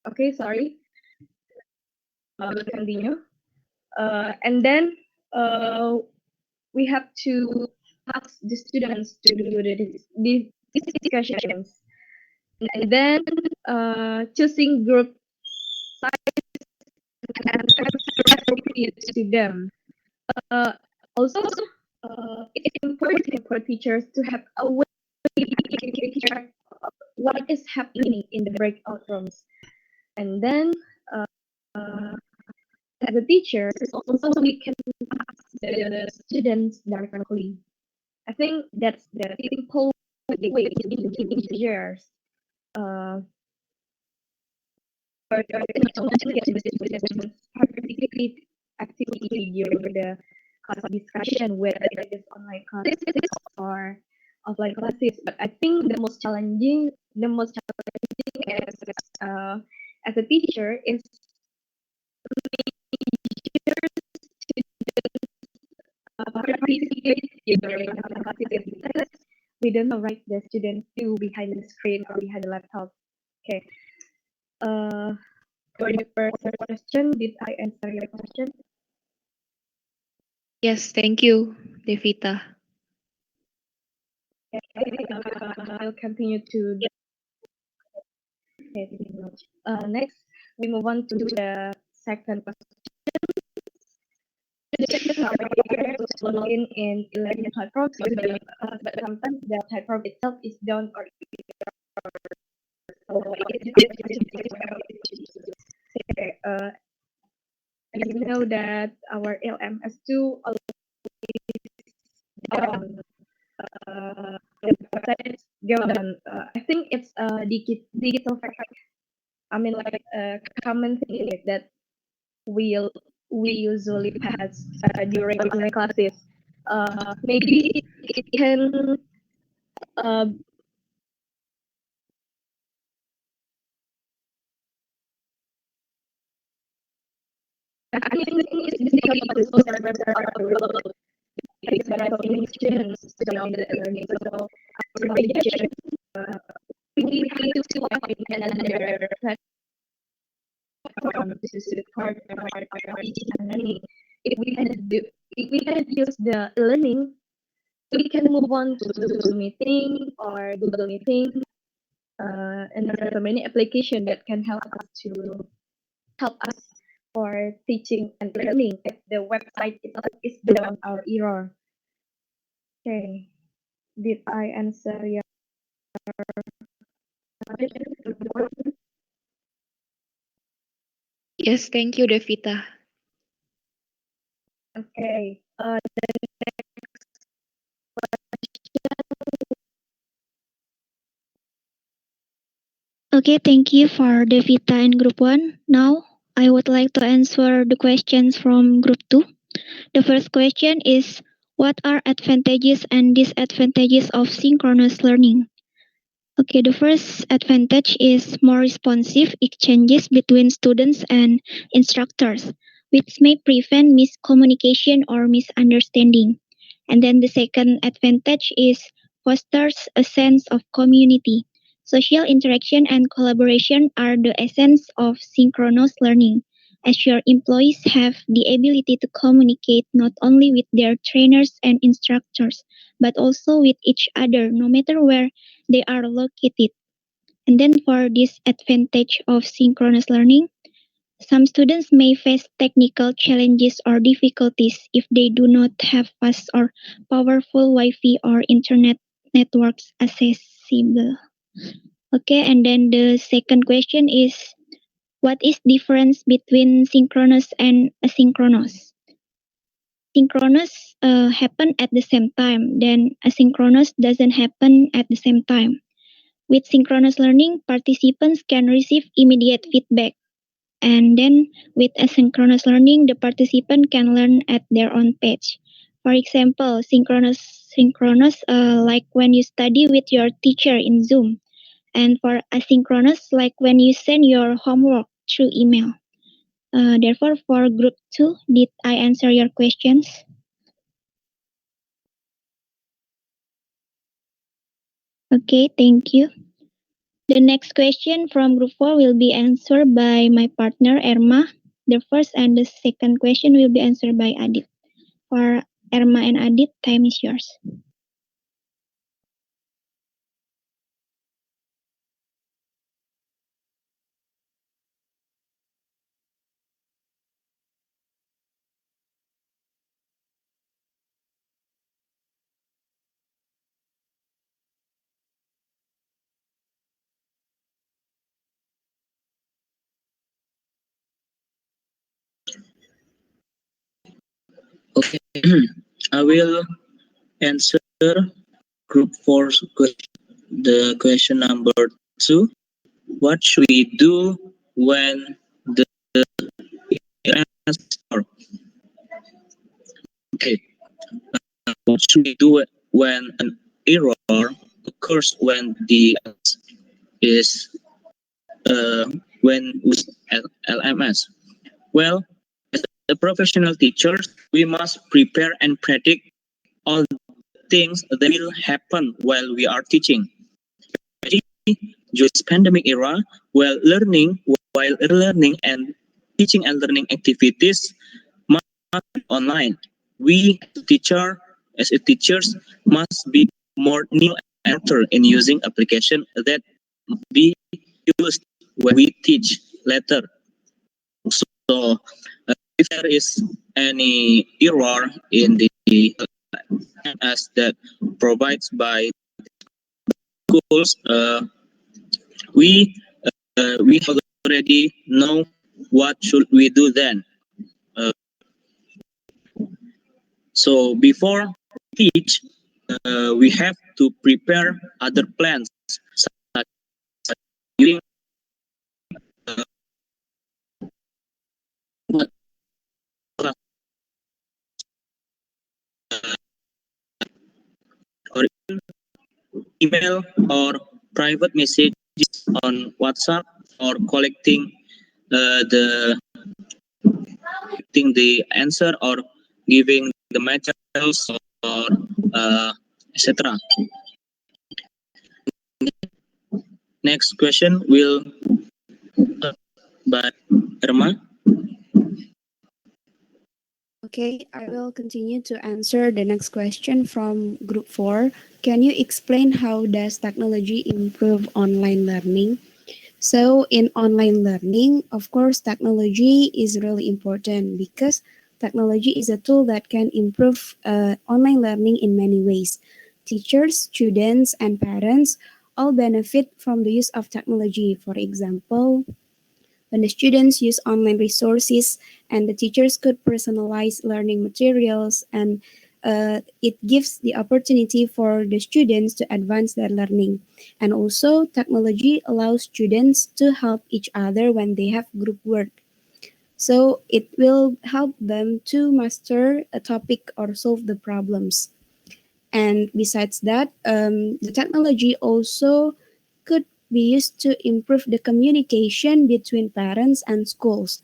Okay, sorry. We'll continue. And then we have to ask the students to do these discussions, and then choosing group size and appropriate to them. Uh, Also, it's important for teachers to have a way to keep track of what is happening in the breakout rooms, and then uh, as a teacher, also we can ask the students directly. I think that's the simple way to measure uh, participate actively during the class discussion, whether it is online classes or offline classes. But I think the most challenging as a teacher is participate during online classes because we don't know, right, the students do behind the screen or behind the laptop. Okay. Uh, for the first question, did I answer your question? Yes, thank you, Devita. I'll continue to. Okay, thank you very much. Next, we move on to the second question. Students are required to log in learning platforms, but sometimes the platform itself is down or so okay, you know that our LMS2 always down. The website go down. I think it's a digital factor. I mean, like a common thing that we usually pass during online classes. Maybe it can uh, I think it's because of the social services are available. Because there are so many students studying the learning. So after mediation, uh, we have to log in another platform to support our teaching and learning. If we can use the learning, we can move on to Zoom meeting or Google meeting, and there are so many applications that can help us for teaching and learning if the website itself is based on our error. Okay, did I answer your question? Yes, thank you, Devita. Okay, the Okay, thank you for Devita and Group 1. Now, I would like to answer the questions from Group 2. The first question is, what are advantages and disadvantages of synchronous learning? Okay, the first advantage is more responsive exchanges between students and instructors, which may prevent miscommunication or misunderstanding. And then the second advantage is fosters a sense of community. Social interaction and collaboration are the essence of synchronous learning, as your employees have the ability to communicate not only with their trainers and instructors, but also with each other, no matter where they are located. And then for this advantage of synchronous learning, some students may face technical challenges or difficulties if they do not have fast or powerful Wi-Fi or internet networks accessible. Okay, and then the second question is, what is difference between synchronous and asynchronous? Synchronous happen at the same time, then asynchronous doesn't happen at the same time. With synchronous learning, participants can receive immediate feedback. And then with asynchronous learning, the participant can learn at their own pace. For example, synchronous like when you study with your teacher in Zoom. And for asynchronous, like when you send your homework through email. Therefore, for group 2, did I answer your questions? Okay, thank you. The next question from group 4 will be answered by my partner Erma. The first and the second question will be answered by Adit. For Erma and Adit, time is yours. Okay, I will answer group 4's question. The question number 2. What should we do when the answer? Okay, what should we do when an error occurs when the is when with LMS? Well, as a professional teachers, we must prepare and predict all the things that will happen while we are teaching. During this pandemic era, while learning and teaching and learning activities must be online. We as a teachers must be more new and better in using application that must be used when we teach later. So if there is any error in the as that provides by schools, we we already know what should we do then. Uh, so before we teach, we have to prepare other plans such as using uh, or email or private messages on WhatsApp or the the answer or giving the materials or etc. Next question will by Irma. Okay, I will continue to answer the next question from group 4. Can you explain how does technology improve online learning? So, in online learning, of course, technology is really important because technology is a tool that can improve online learning in many ways. Teachers, students, and parents all benefit from the use of technology. For example, when the students use online resources and the teachers could personalize learning materials, and it gives the opportunity for the students to advance their learning. And also, technology allows students to help each other when they have group work. So it will help them to master a topic or solve the problems. And besides that, the technology also could be used to improve the communication between parents and schools.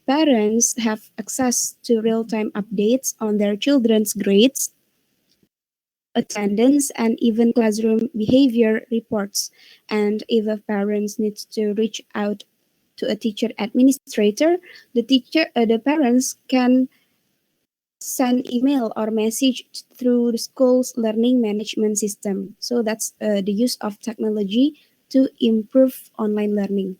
Parents have access to real time updates on their children's grades, attendance, and even classroom behavior reports. And if a parent needs to reach out to a teacher administrator, the parents can send email or message through the school's learning management system. So that's the use of technology to improve online learning.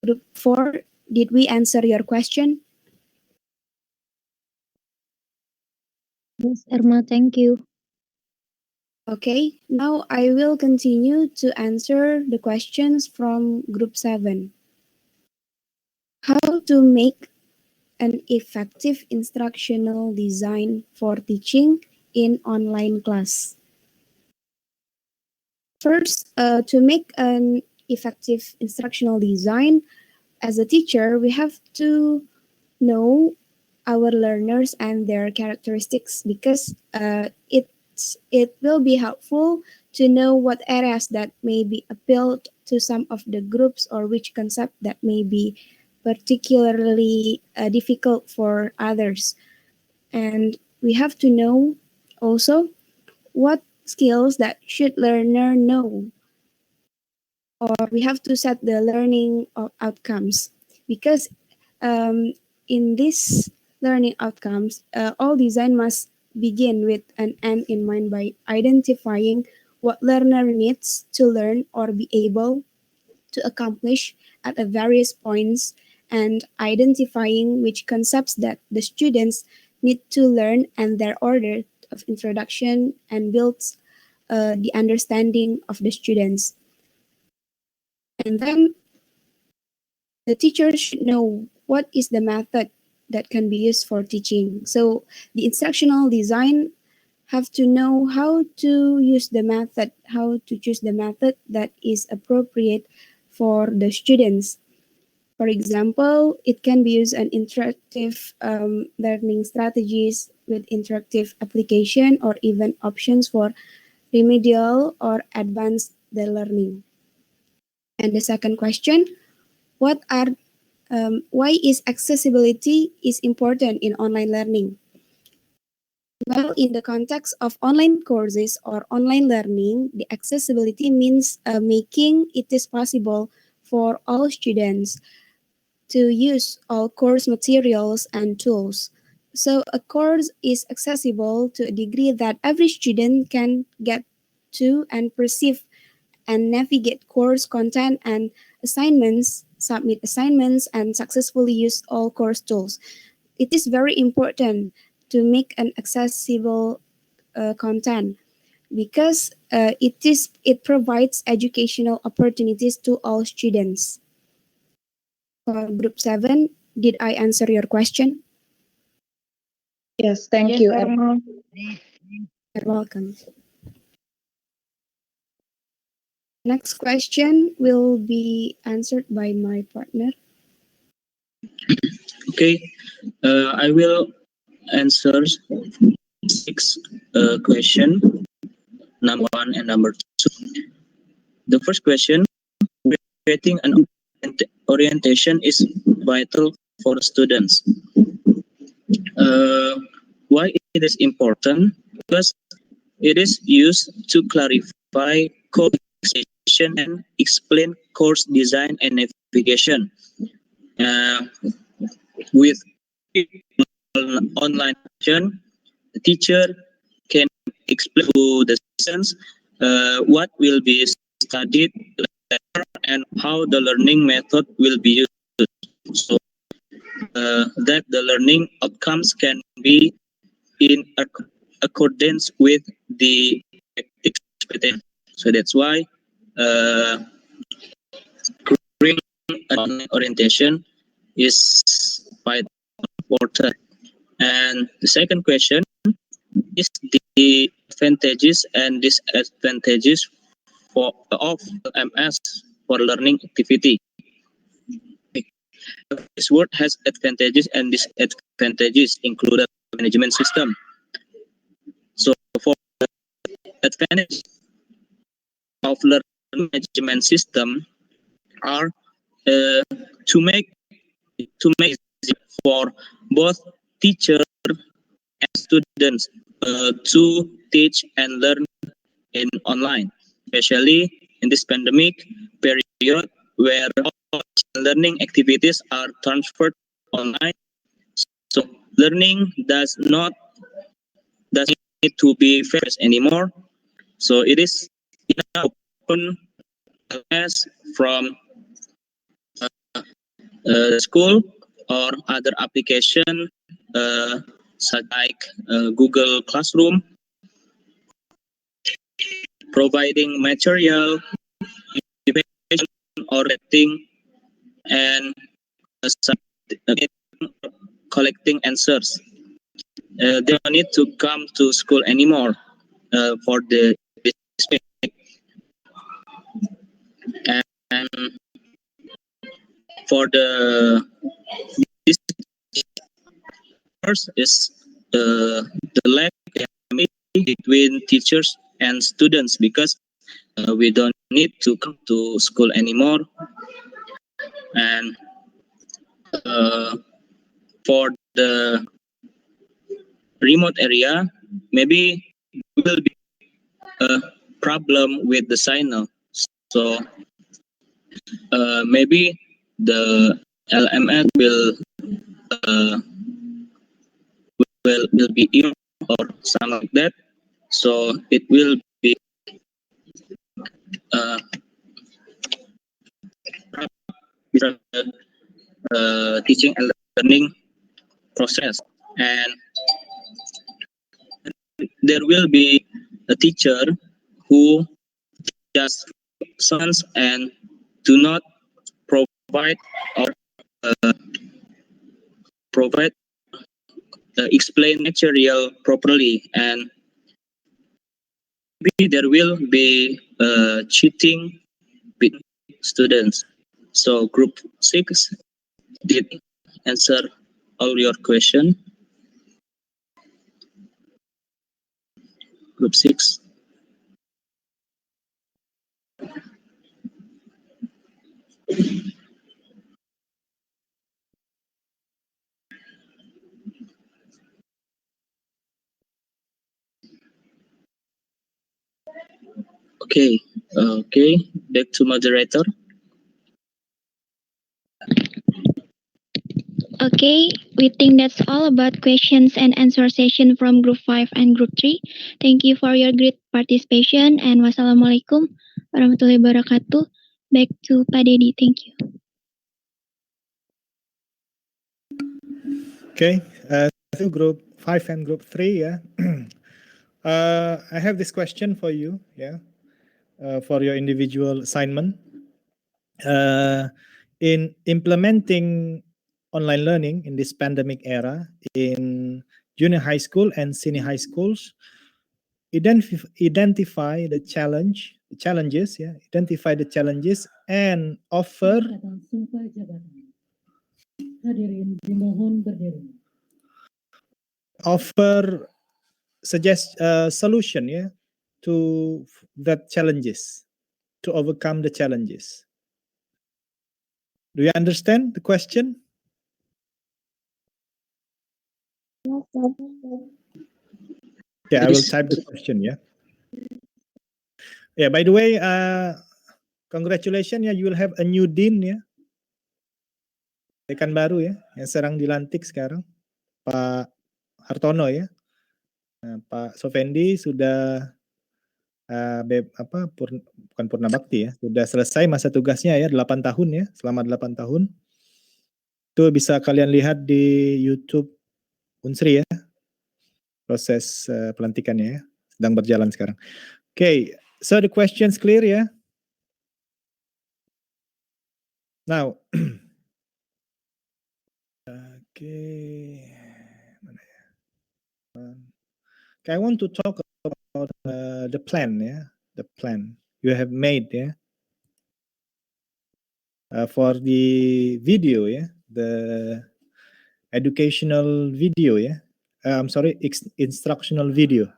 Group 4, did we answer your question? Yes, Irma, thank you. Okay, now I will continue to answer the questions from group 7. How to make an effective instructional design for teaching in online class. First, to make an effective instructional design, as a teacher, we have to know our learners and their characteristics because it will be helpful to know what areas that may be appealed to some of the groups or which concept that may be particularly difficult for others. And we have to know also what skills that should learner know, or we have to set the learning outcomes because in this learning outcomes, all design must begin with an end in mind by identifying what learner needs to learn or be able to accomplish at a various points, and identifying which concepts that the students need to learn and their order of introduction and builds the understanding of the students. And then the teacher should know what is the method that can be used for teaching. So the instructional design have to know how to use the method, how to choose the method that is appropriate for the students. For example, it can be used an interactive learning strategies with interactive application or even options for remedial or advanced the learning. And the second question, what are why is accessibility is important in online learning? Well, in the context of online courses or online learning, the accessibility means making it is possible for all students to use all course materials and tools. So a course is accessible to a degree that every student can get to and perceive and navigate course content and assignments, submit assignments, and successfully use all course tools. It is very important to make an accessible content because it provides educational opportunities to all students. For group 7, did I answer your question? Yes, thank Yes, you, Irma. You're welcome. Next question will be answered by my partner. Okay, I will answer six question, number one and number two. The first question, creating an orientation is vital for students. Why it is important? Because it is used to clarify course execution and explain course design and navigation. With online action, the teacher can explain to the students what will be studied later and how the learning method will be used. So that the learning outcomes can be in accordance with the expectation. So that's why uh, curriculum orientation is quite important. And the second question is the advantages and disadvantages of LMS for learning activity. This word has advantages and disadvantages included management system. So for advantage of learning management system are to make it easy for both teacher and students to teach and learn in online, especially in this pandemic period where all learning activities are transferred online. So learning does not need to be face anymore. So it is open as from school or other application such like Google Classroom, providing material, education, or rating, and collecting answers. They don't need to come to school anymore for the and for the this first is the lack between teachers and students because we don't need to come to school anymore, and for the remote area maybe will be a problem with the signal. So maybe the LMS uh, will be in or something like that. So it will be uh, teaching and learning process, and there will be a teacher who just listens and do not provide or provide explain material properly, and maybe there will be cheating with students. So group 6 did answer all your question. Group 6. Okay, back to moderator. Okay, we think that's all about questions and answer session from Group 5 and Group 3. Thank you for your great participation and wassalamualaikum warahmatullahi wabarakatuh. Back to Pak Dedi, thank you. Okay, to Group 5 and Group 3, yeah. I have this question for you, yeah, for your individual assignment. In implementing online learning in this pandemic era in junior high school and senior high schools, identify the challenges, yeah, identify the challenges and offer suggest a solution, yeah, to that challenges, to overcome the challenges. Do you understand the question? Yeah, I will type the question, yeah. Yeah, by the way, congratulations ya, you will have a new dean ya. Dekan baru ya, yang sedang dilantik sekarang, Pak Hartono ya. Nah, Pak Sofendi sudah bukan purna bakti ya, sudah selesai masa tugasnya ya 8 tahun ya, selama 8 tahun. Itu bisa kalian lihat di YouTube Unsri ya, proses pelantikannya ya, sedang berjalan sekarang. Okay, so the questions clear ya. Now, okay, I want to talk about the plan ya, the plan you have made ya, for the video ya, the educational video ya. I'm sorry, instructional video.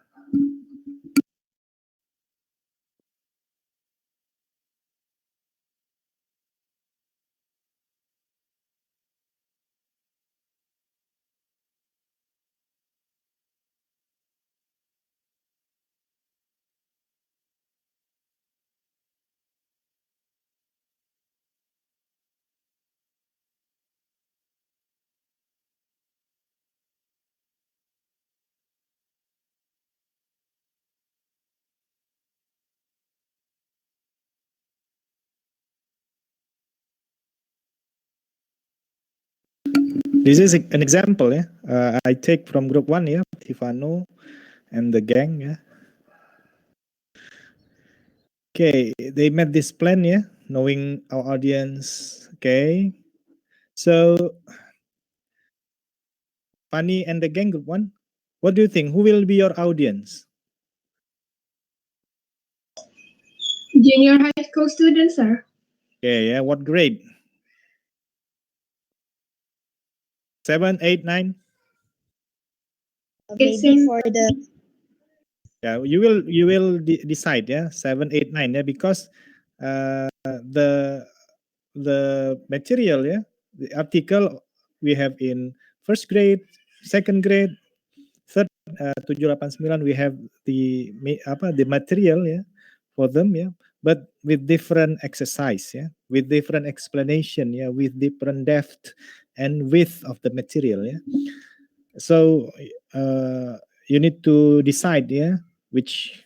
This is an example ya. I take from group 1 ya, Tivano and the gang ya. Okay, they made this plan ya, knowing our audience. Okay, so Fanny and the gang group 1, what do you think? Who will be your audience? Junior high school students, sir. Okay, yeah, what grade? 7, 8, 9? Maybe for the Yeah, you will decide ya, 7, 8, 9 ya, because the material ya, the article we have in first grade, second grade, third 7, 8, 9 we have the material ya for them ya, but with different exercise ya, with different explanation ya, with different depth and width of the material ya. So you need to decide yeah, which,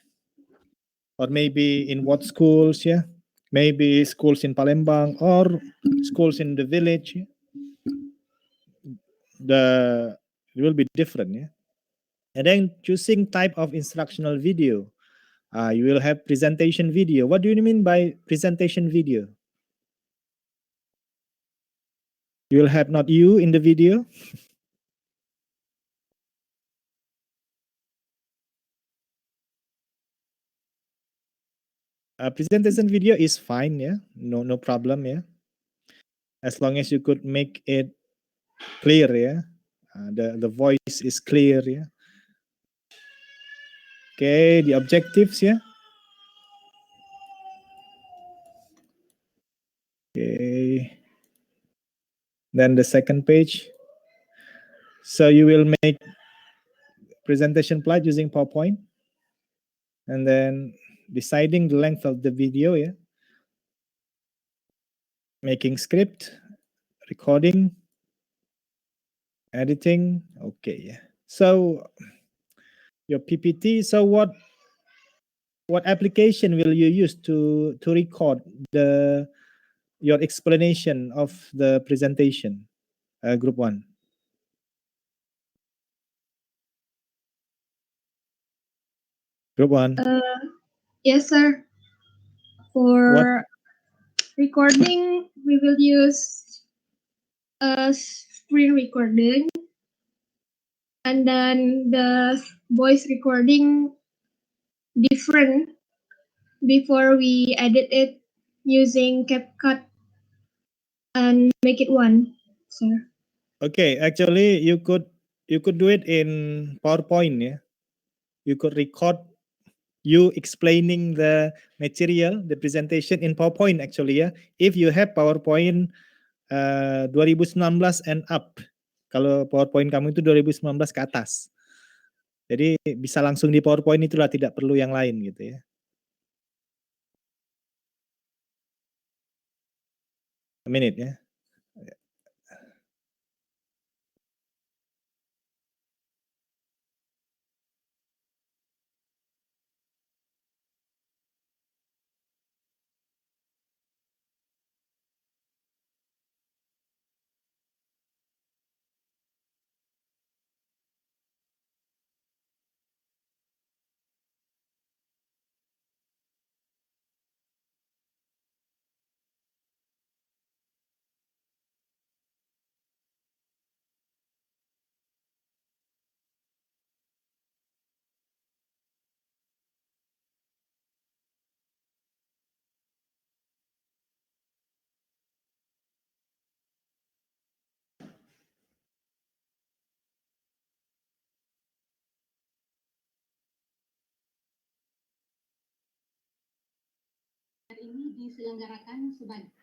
or maybe in what schools yeah, maybe schools in Palembang or schools in the village yeah? It will be different yeah. And then choosing type of instructional video, you will have presentation video. What do you mean by presentation video? You will have not you in the video. Presentation video is fine yeah, no problem yeah, as long as you could make it clear yeah, the voice is clear yeah. Okay, the objectives yeah. Okay, then the second page, so you will make presentation slide using PowerPoint, and then deciding the length of the video yeah, making script, recording, editing. Okay yeah, so your PPT, so what application will you use to record your explanation of the presentation, group 1? Group 1. Yes, sir. For recording, we will use a screen recording, and then the voice recording different before we edit it using CapCut and make it one, sir. Okay, actually you could do it in PowerPoint yeah. You could record you explaining the material, the presentation in PowerPoint actually ya. If you have PowerPoint 2019 and up. Kalau PowerPoint kamu itu 2019 ke atas. Jadi bisa langsung di PowerPoint itulah, tidak perlu yang lain gitu ya. A minute ya. ini diselenggarakan sebagai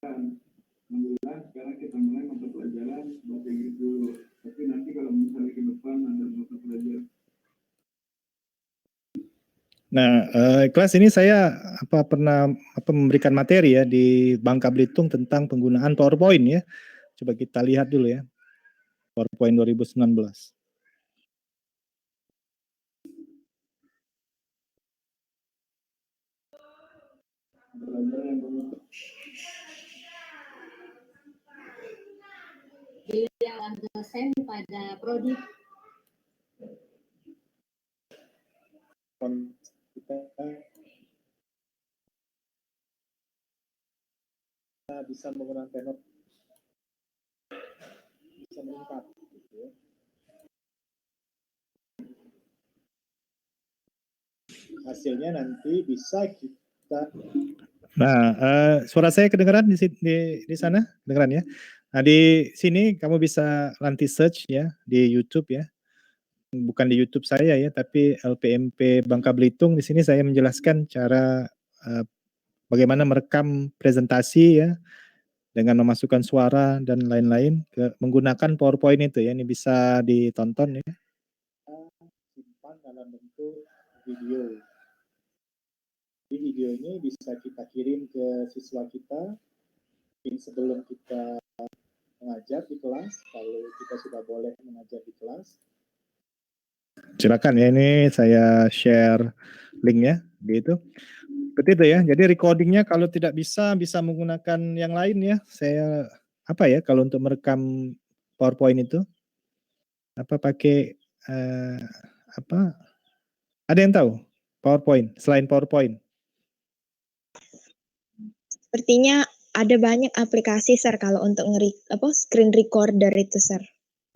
Alhamdulillah sekarang kita mulai mata pelajaran bahasa Inggris dulu. Tapi nanti kalau misalnya ke depan ada mata pelajaran. Nah, kelas ini saya pernah memberikan materi ya di Bangka Belitung tentang penggunaan PowerPoint ya. Coba kita lihat dulu ya. PowerPoint 2019. pilihan dosen pada prodi Kita bisa menggunakan tenor bisa meningkat gitu ya. Hasilnya nanti bisa kita. Nah, suara saya kedengaran di sana, kedengaran ya. Nah, di sini kamu bisa nanti search ya di YouTube ya. Bukan di YouTube saya ya, tapi LPMP Bangka Belitung. Di sini saya menjelaskan cara bagaimana merekam presentasi ya dengan memasukkan suara dan lain-lain menggunakan PowerPoint itu ya. Ini bisa ditonton ya. Simpan dalam bentuk video. Di video ini bisa kita kirim ke siswa kita sebelum kita mengajar di kelas, kalau kita sudah boleh mengajar di kelas. Silakan ya, ini saya share linknya gitu. Seperti itu ya. Jadi recordingnya kalau tidak bisa menggunakan yang lain ya. Saya kalau untuk merekam PowerPoint itu pakai Ada yang tahu PowerPoint selain PowerPoint? Sepertinya ada banyak aplikasi, Sir, kalau untuk screen recorder itu, Sir.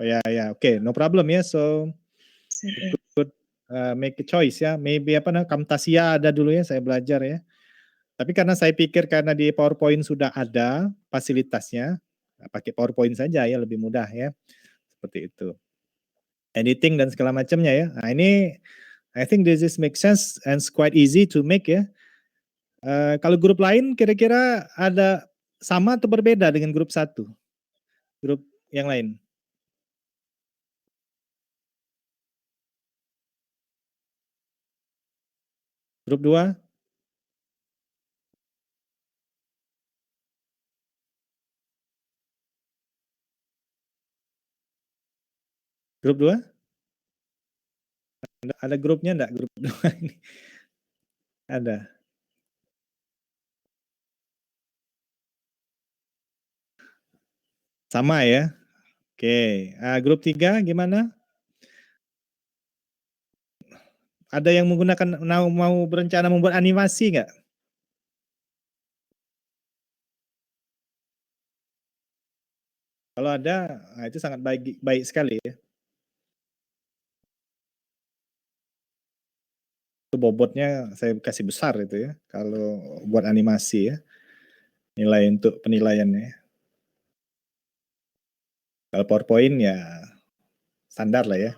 Oh ya, oke, no problem ya. So good, make a choice ya. Maybe Camtasia ada dulu ya, saya belajar ya. Tapi karena saya pikir karena di PowerPoint sudah ada fasilitasnya, pakai PowerPoint saja ya, lebih mudah ya. Seperti itu. Editing dan segala macamnya ya. Nah ini, I think this is make sense and it's quite easy to make ya. Kalau grup lain kira-kira ada sama atau berbeda dengan grup 1? Grup yang lain? Grup 2? Grup 2? Ada grupnya enggak grup 2 ini? Ada. Sama ya. Oke. Grup 3 gimana? Ada yang menggunakan mau berencana membuat animasi enggak? Kalau ada, itu sangat baik sekali ya. Itu bobotnya saya kasih besar itu ya, kalau buat animasi ya. Nilai untuk penilaiannya. Kalau PowerPoint ya standar lah ya.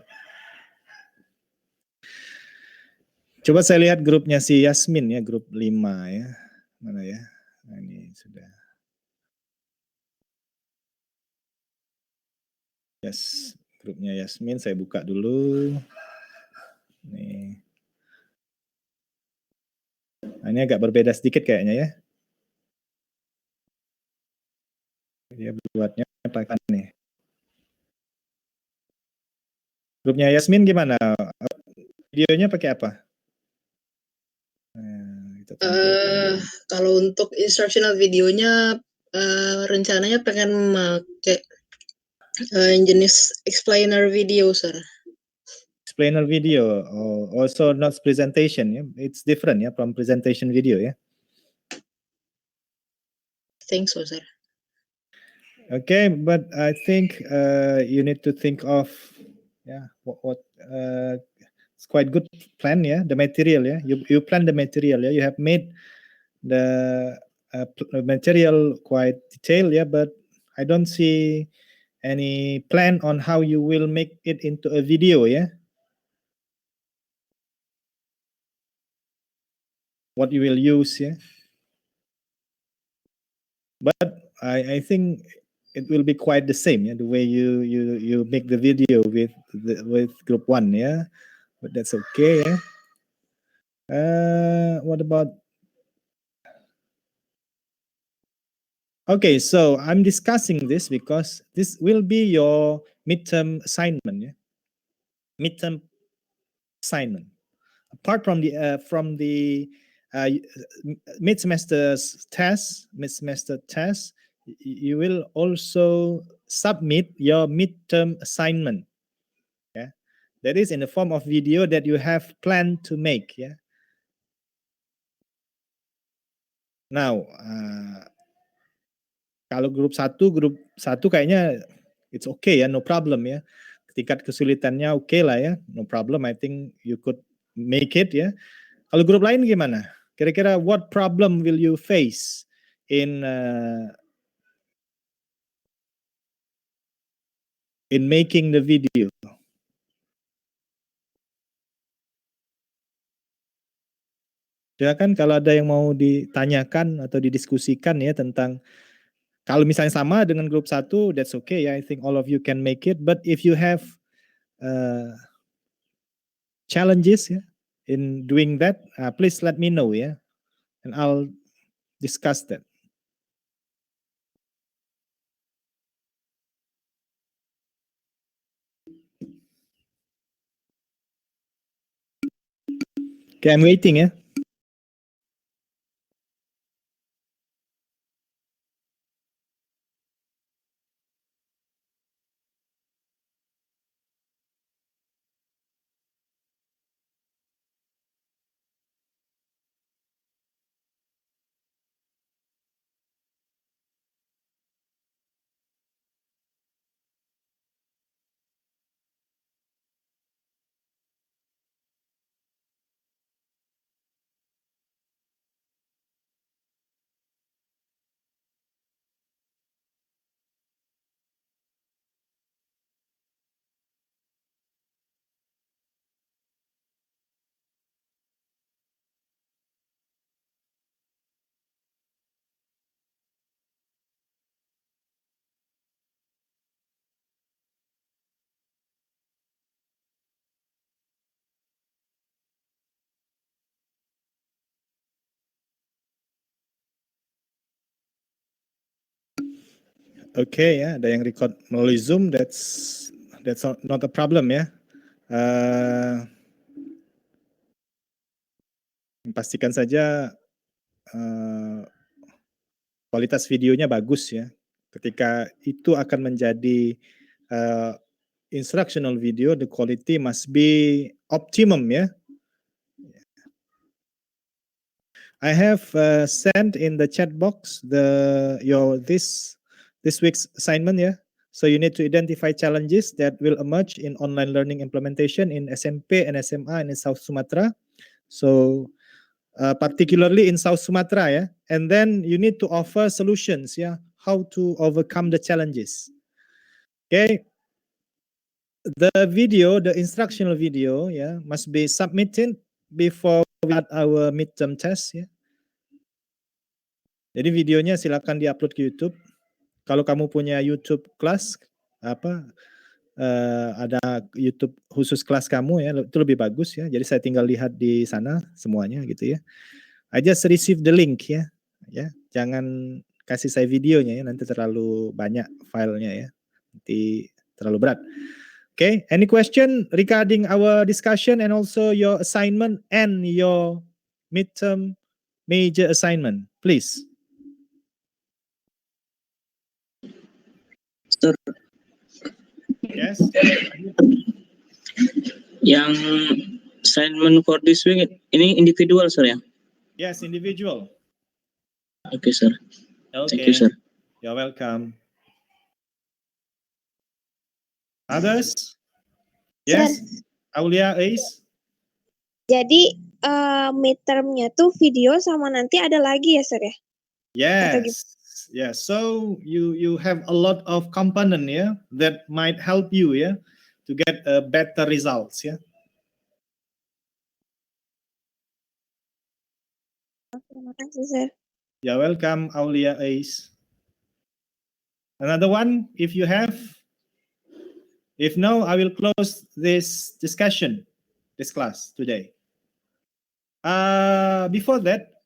Coba saya lihat grupnya si Yasmin ya, grup 5 ya. Mana ya? Nah, ini sudah. Yes, grupnya Yasmin saya buka dulu. Nih. Nah, ini agak berbeda sedikit kayaknya ya. Dia buatnya pakai nih. Grupnya Yasmin gimana? Videonya pakai apa? Kalau untuk instructional videonya rencananya pengen pakai yang jenis explainer video, Sir. Explainer video, also not presentation ya. It's different ya from presentation video ya. Think so, Sir. Okay, but I think you need to think of what it's quite good plan ya, the material ya. You plan the material ya. You have made the material quite detailed ya, but I don't see any plan on how you will make it into a video ya. what you will use, yeah. But I think it will be quite the same, yeah, the way you make the video with group 1, yeah. But that's okay, yeah. What about? Okay, so I'm discussing this because this will be your midterm assignment, yeah. Midterm assignment. Apart from the mid-semester test, you will also submit your midterm assignment. Yeah, that is in the form of video that you have planned to make. Yeah. Now, kalau grup satu kayaknya it's okay ya, no problem ya. Tingkat kesulitannya oke lah ya, no problem. I think you could make it ya. Kalau grup lain gimana? Kira-kira what problem will you face in making the video? Silakan kalau ada yang mau ditanyakan atau didiskusikan ya tentang kalau misalnya sama dengan grup 1, that's okay ya. I think all of you can make it. But if you have challenges ya in doing that, please let me know ya, and I'll discuss that. Okay, I'm waiting ya. Okay ya, ada yang record melalui Zoom, that's not a problem ya. Pastikan saja kualitas videonya bagus ya. Ketika itu akan menjadi instructional video, the quality must be optimum ya. I have sent in the chat box this week's assignment ya. So you need to identify challenges that will emerge in online learning implementation in SMP and SMA and in South Sumatra. So particularly in South Sumatra ya. And then you need to offer solutions ya, how to overcome the challenges. Okay. The video, the instructional video ya, must be submitted before we start our midterm test ya. Jadi videonya silakan diupload ke YouTube. Kalau kamu punya YouTube kelas ada YouTube khusus kelas kamu ya, itu lebih bagus ya. Jadi saya tinggal lihat di sana semuanya gitu ya. I just receive the link ya. Ya, jangan kasih saya videonya ya, nanti terlalu banyak filenya ya. Nanti terlalu berat. Okay, any question regarding our discussion and also your assignment and your midterm major assignment, please. Sir, Yes. yang assignment for this week ini individual, sir ya? Yes, individual. Okay, sir. Okay. Thank you, sir. You're welcome. Others? Yes. Aulia, Ace? Jadi midterm-nya tuh video sama nanti ada lagi ya, Sir ya? Yes. Yes. So you have a lot of component yeah that might help you yeah to get better results yeah. Terima kasih, Sir. You're welcome, Aulia Ace. Another one, if you have. If no, I will close this discussion, this class today. Before that,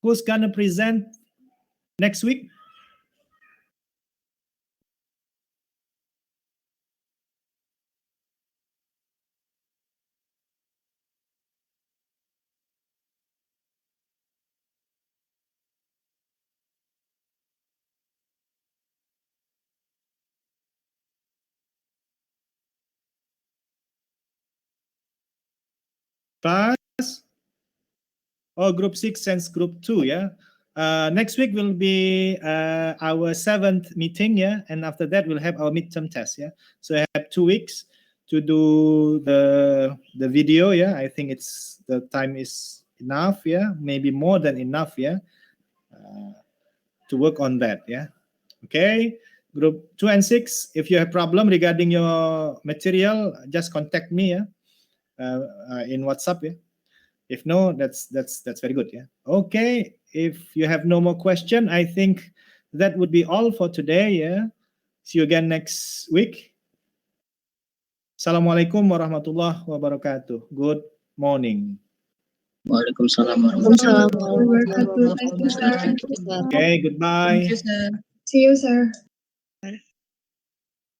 who's gonna present next week? Class? Oh, group 6 and group 2, yeah. Next week will be our 7th meeting, yeah, and after that we'll have our midterm test, yeah. So I have 2 weeks to do the video, yeah. I think it's the time is enough, yeah, maybe more than enough, yeah, to work on that, yeah. Okay, group 2 and 6, if you have problem regarding your material, just contact me, yeah, in WhatsApp, yeah. If no, that's very good, yeah. Okay, if you have no more question, I think that would be all for today, yeah. See you again next week. Assalamualaikum warahmatullahi wabarakatuh. Good morning. Waalaikumsalam Waalaikumsalam warahmatullahi warahmatullahi wabarakatuh. Thank you, sir. Okay, goodbye. Thank you, sir. See you, sir.